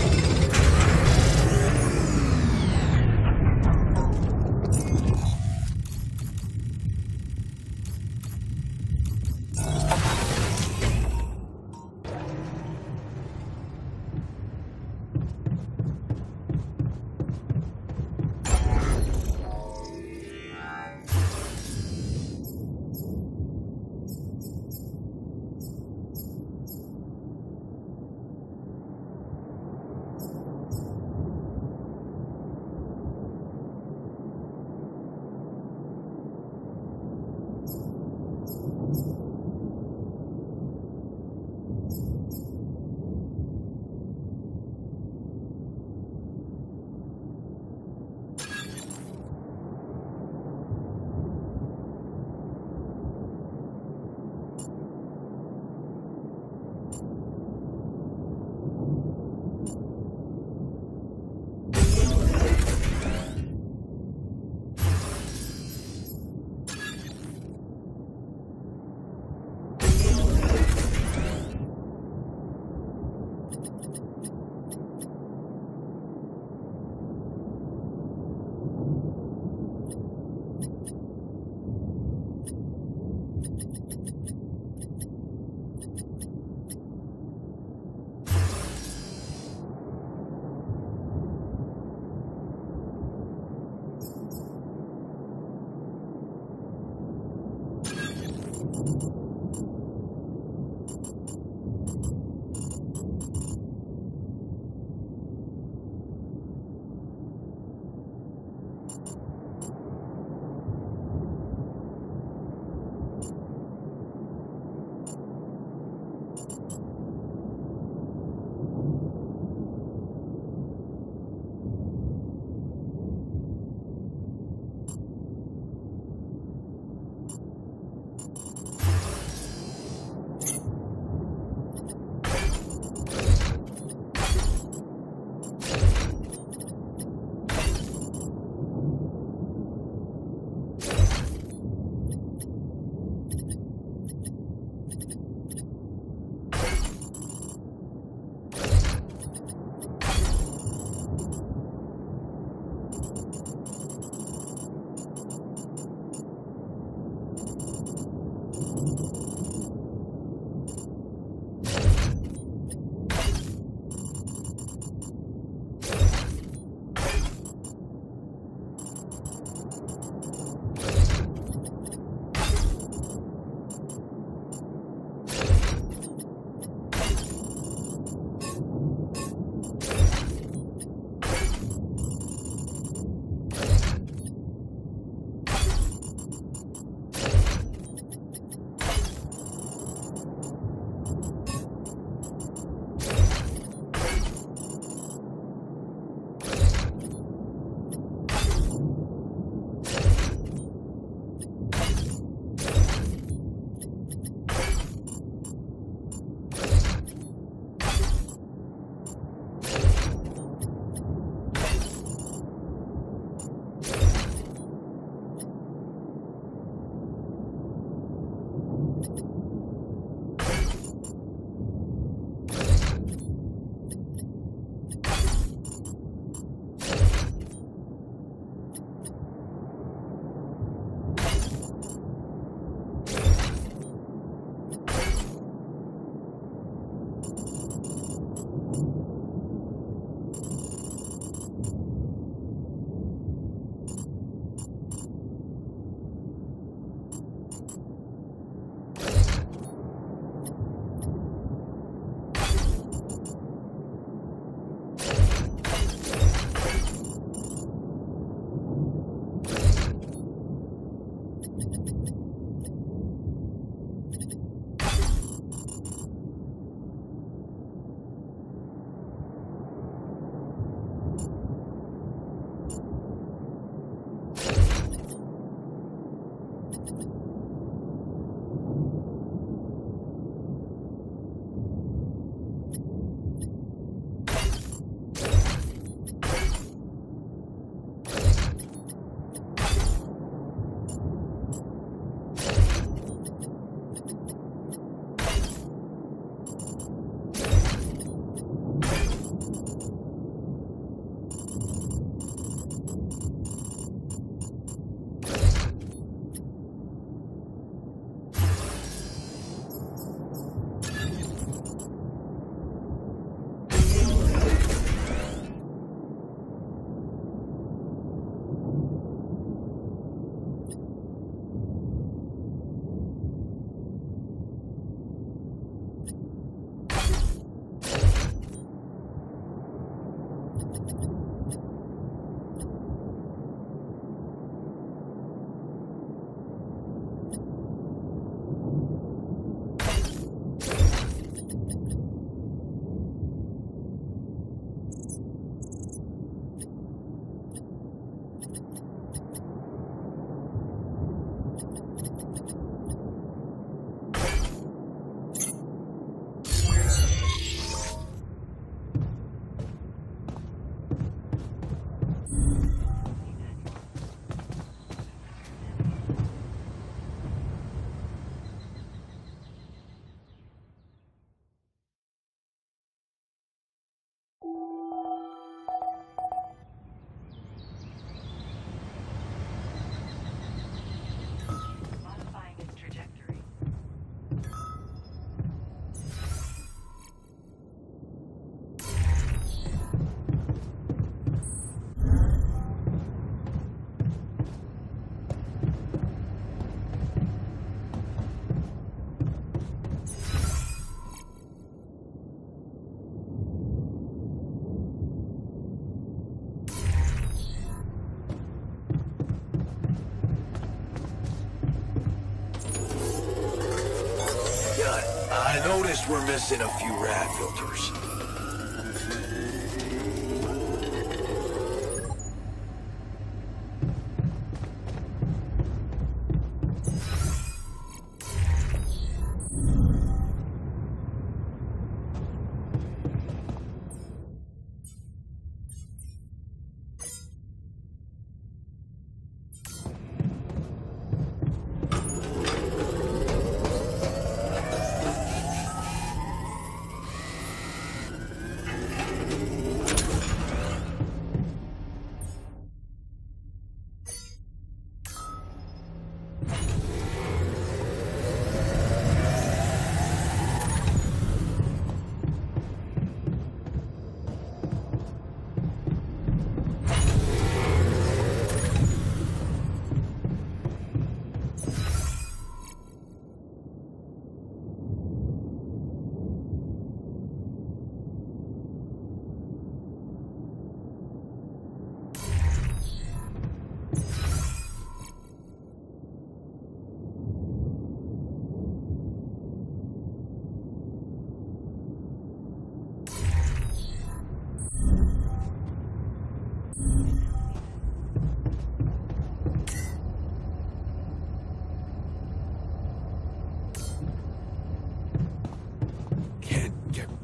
Speaker 3: I noticed we're missing a few rad filters.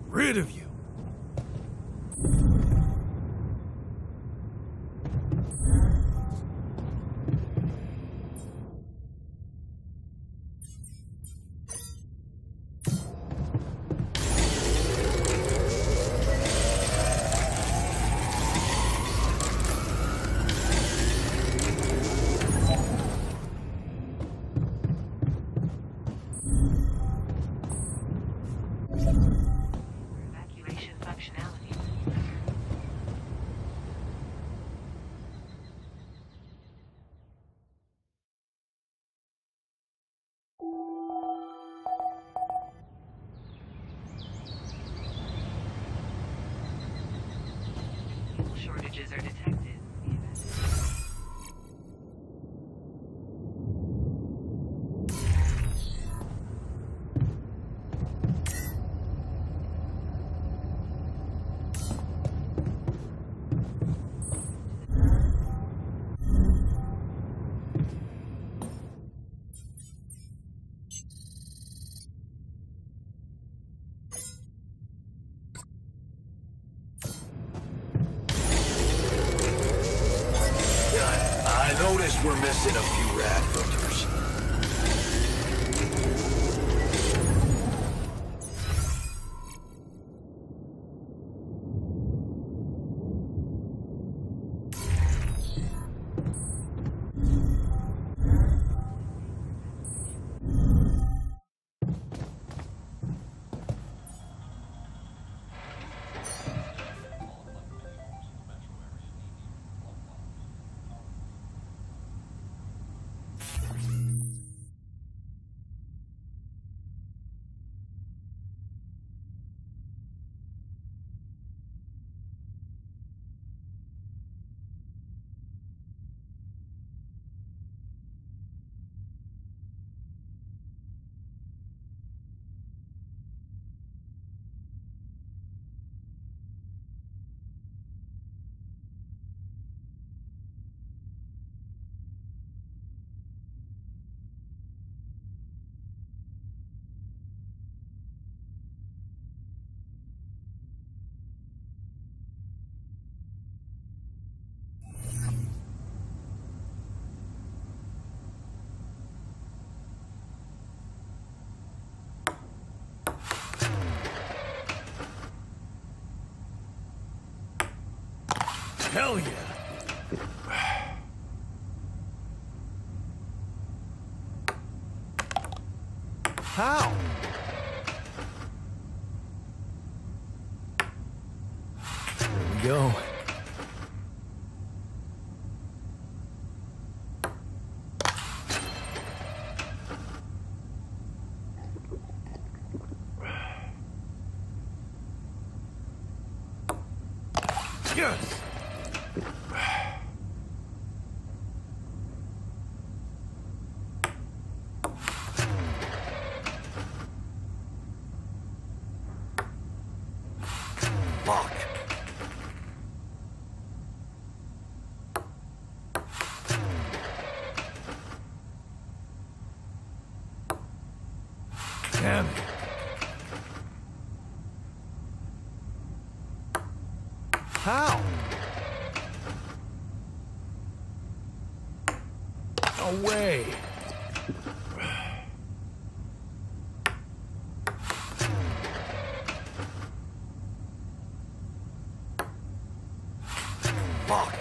Speaker 3: Rid of you.
Speaker 4: Shortages are detected.
Speaker 3: I noticed we're missing a few rad filters.
Speaker 1: Hell yeah! How? There we go. Yes!
Speaker 3: man.
Speaker 1: How?
Speaker 3: No way.
Speaker 1: Fuck.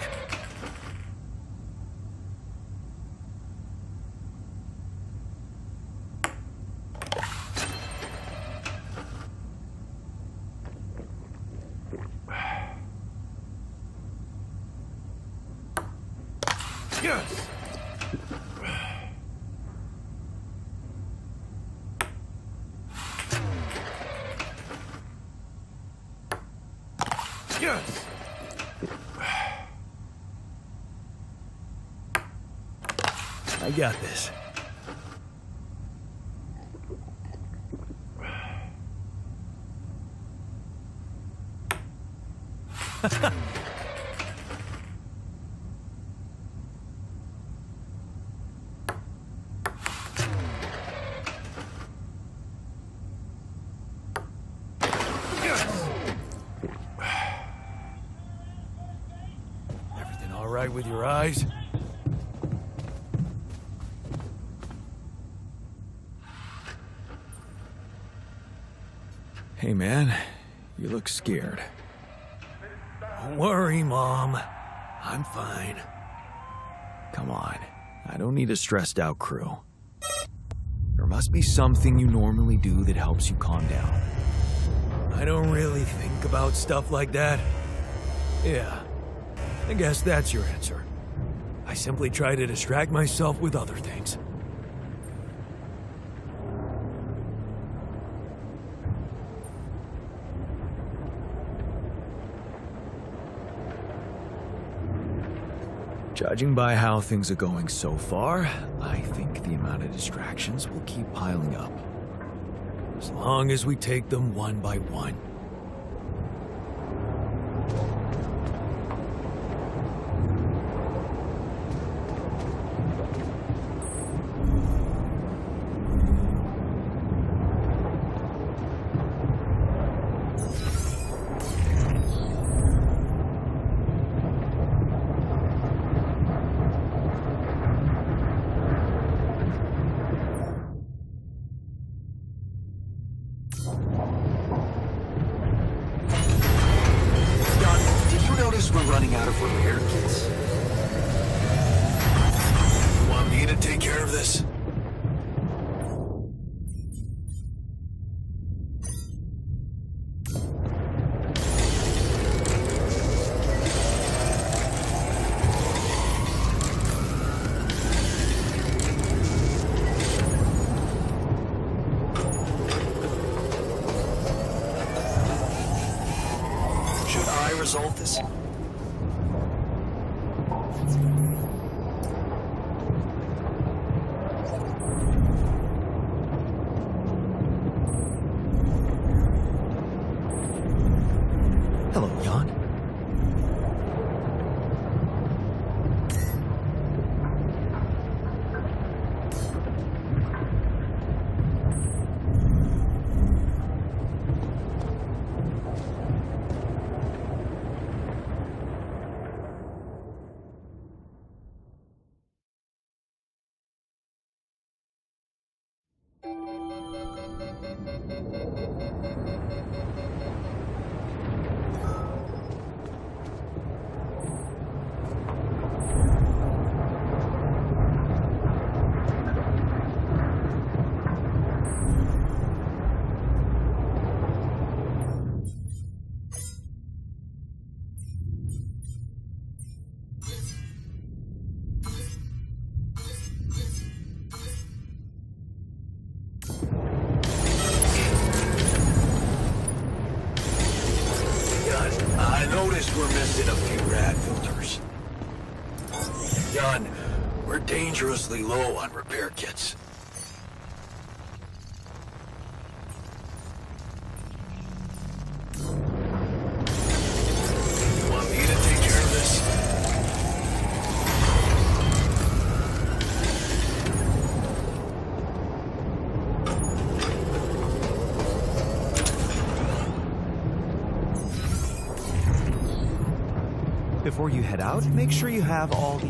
Speaker 3: Yes. Yes.
Speaker 1: I got this.
Speaker 3: Everything all right with your eyes?
Speaker 1: Hey, man, you look scared.
Speaker 3: Don't worry, Mom. I'm fine.
Speaker 1: Come on, I don't need a stressed out crew. There must be something you normally do that helps you calm down.
Speaker 3: I don't really think about stuff like that. Yeah, I guess that's your answer. I simply try to distract myself with other things.
Speaker 1: Judging by how things are going so far, I think the amount of distractions will keep piling up.
Speaker 3: As long as we take them one by one.
Speaker 5: We're running out of repair kits.
Speaker 3: You want me to take care of this?
Speaker 5: Should I resolve this?
Speaker 1: Hello, Jan.
Speaker 3: I noticed we're missing a few rad filters. Jan, we're dangerously low on repair kits. You want me to take care of this?
Speaker 1: before you head out, make sure you have all the...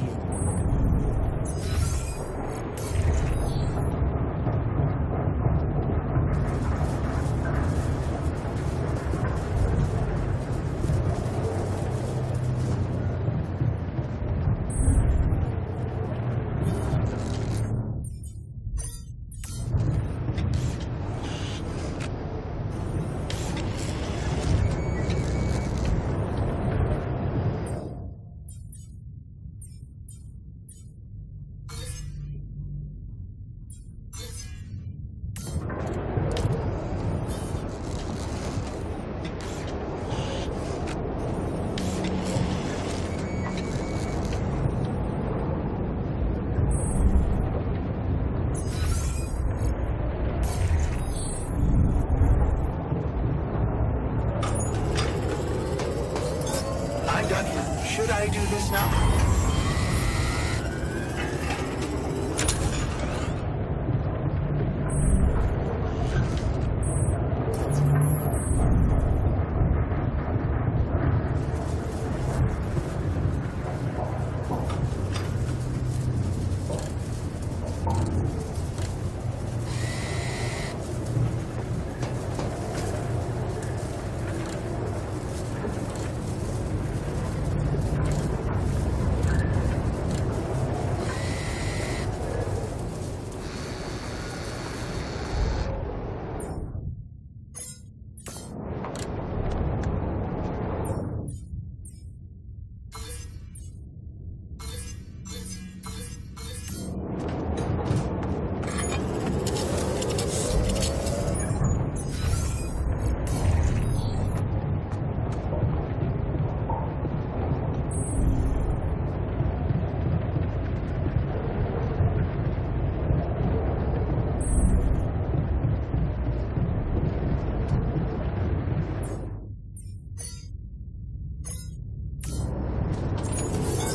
Speaker 5: Should I do this now?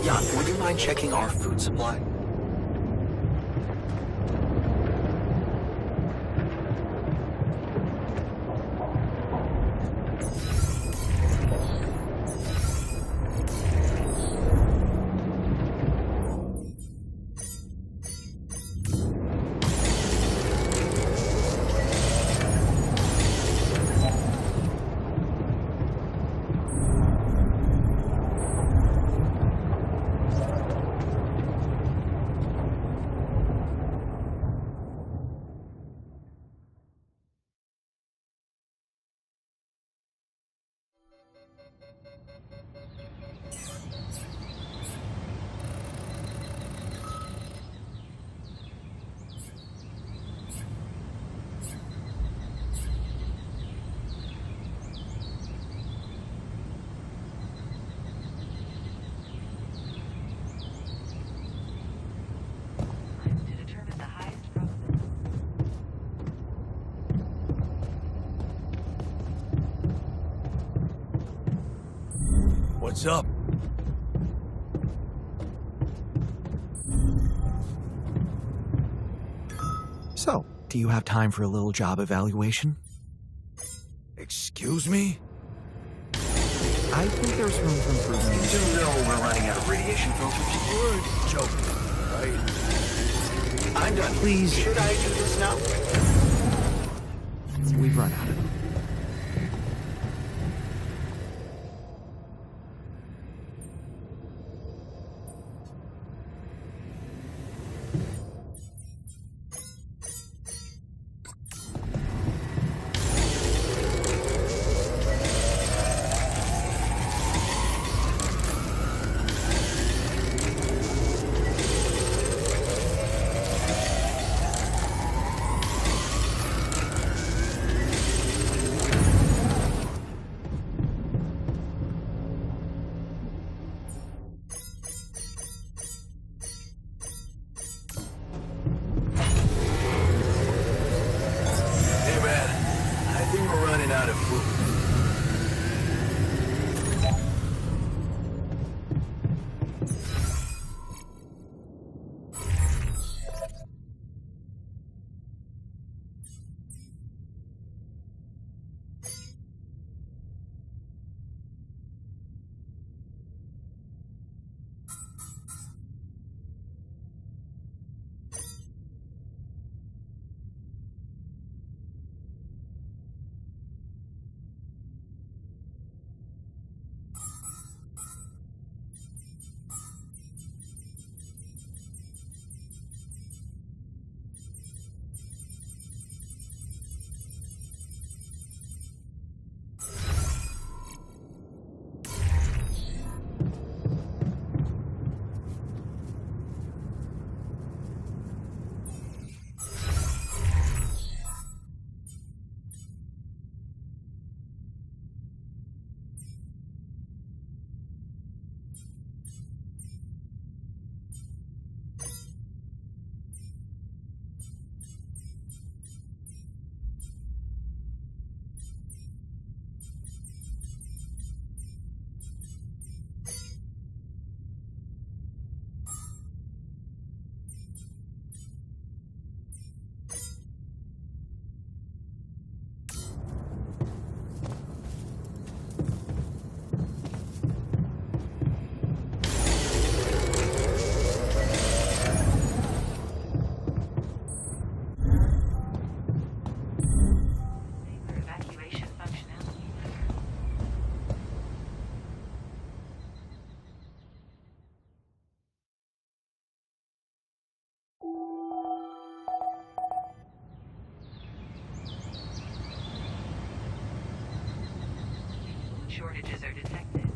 Speaker 5: Jan, would you mind checking our food supply?
Speaker 3: What's up?
Speaker 1: So, do you have time for a little job evaluation?
Speaker 3: Excuse me?
Speaker 1: I think there's room for improvement.
Speaker 5: You do know we're running out of radiation filters?
Speaker 3: You're joking, right?
Speaker 5: I'm done.
Speaker 1: Please.
Speaker 5: Should I do this now?
Speaker 1: We've run out of them.
Speaker 4: shortages are detected.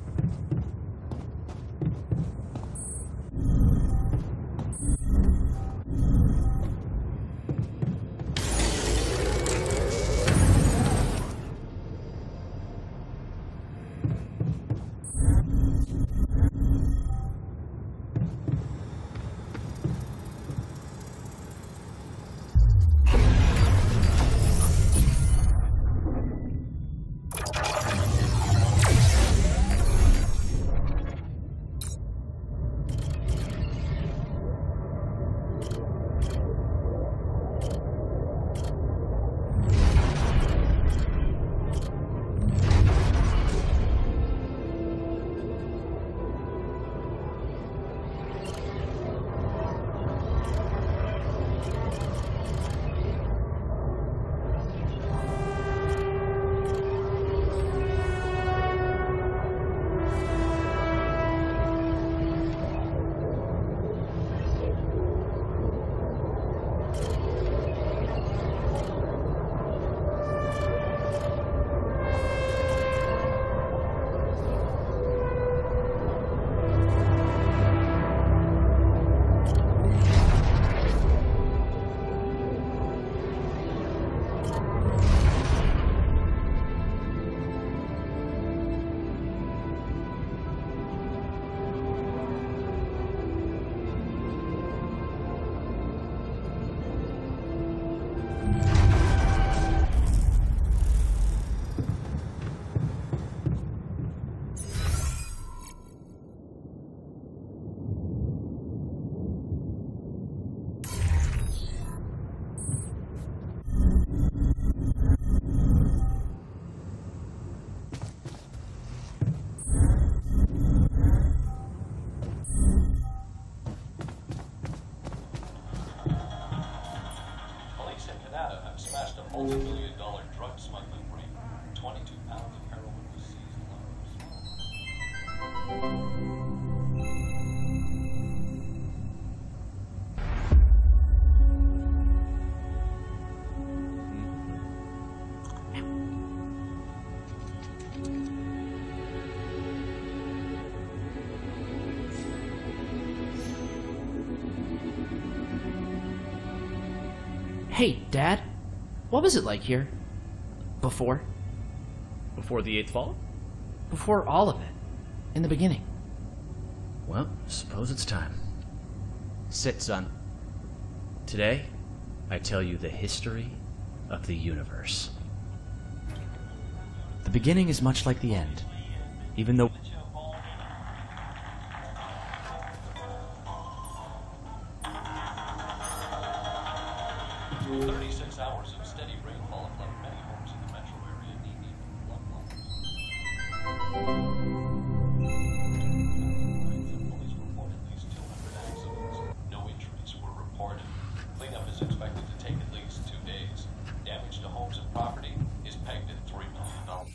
Speaker 7: multi-million-dollar drug smuggling ring. 22 pounds of heroin was seized
Speaker 8: Hey, Dad. What was it like here? Before?
Speaker 9: Before the 8th fall?
Speaker 8: Before all of it. In the beginning.
Speaker 9: Well, suppose it's time. Sit, son. Today, I tell you the history of the universe.
Speaker 10: The beginning is much like the end.
Speaker 9: Even though...
Speaker 7: hours of steady rainfall have left many homes in the metro area knee-deep in floodwaters. Police report at least 200 accidents. No injuries were reported. Cleanup is expected to take at least 2 days. Damage to homes and property is pegged at $3 million.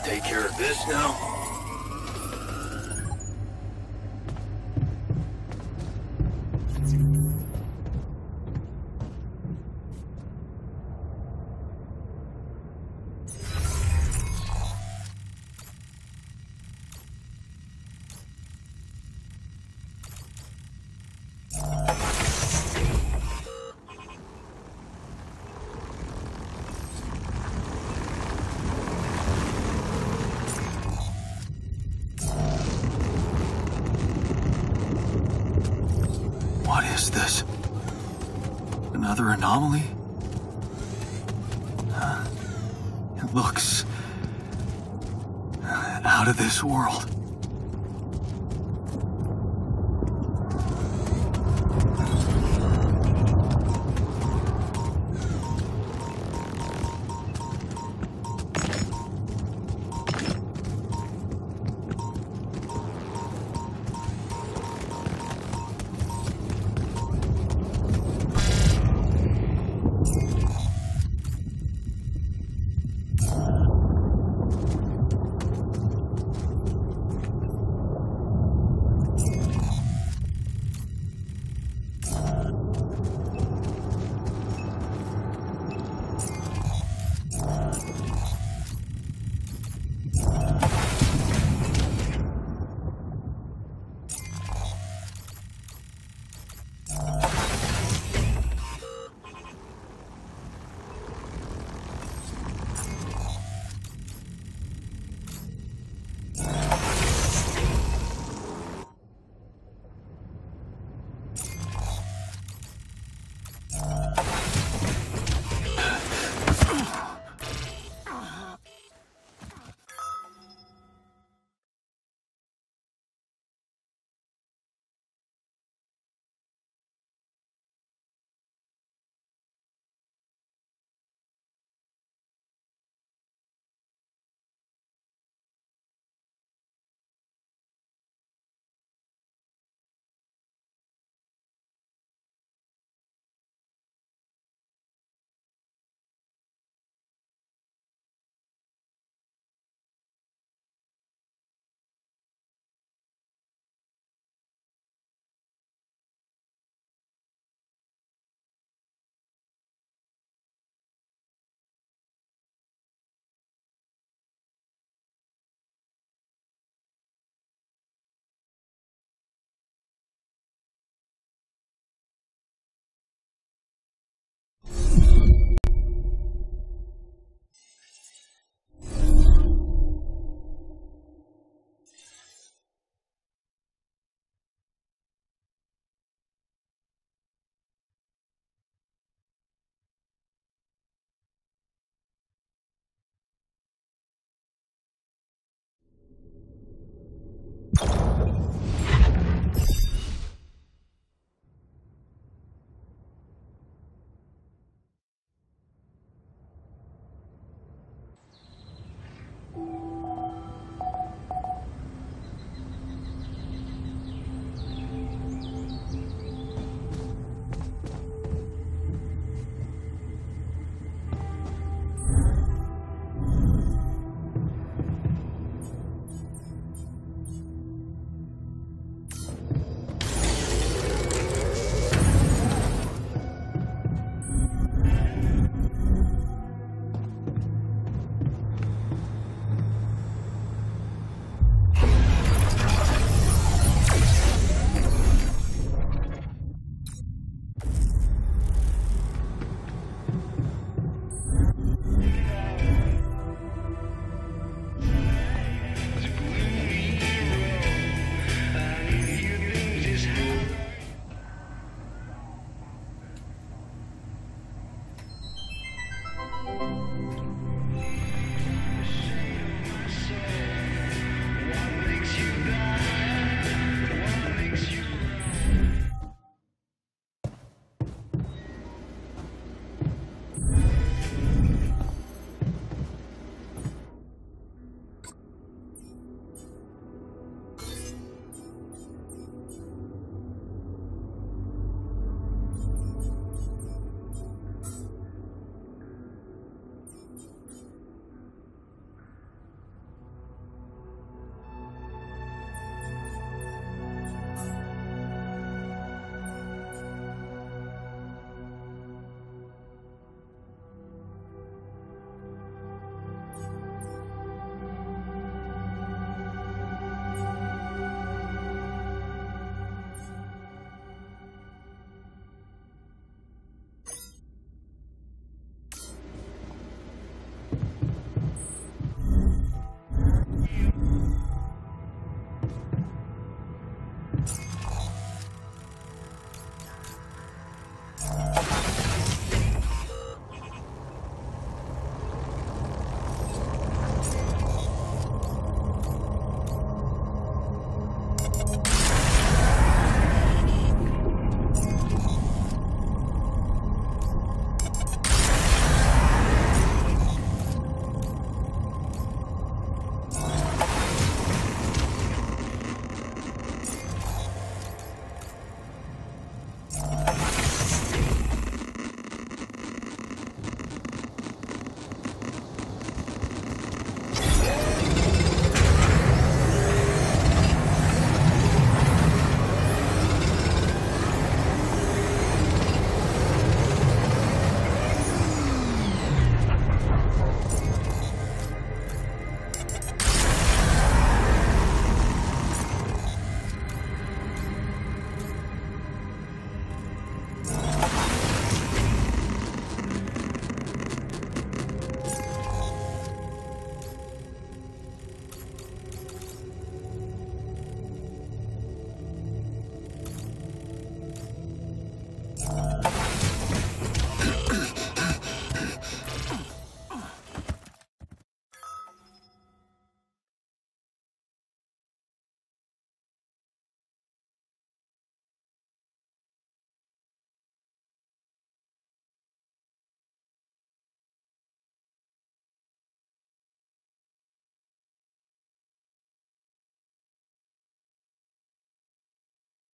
Speaker 5: take care of this now?
Speaker 3: What is this? Another anomaly? It looks out of this world.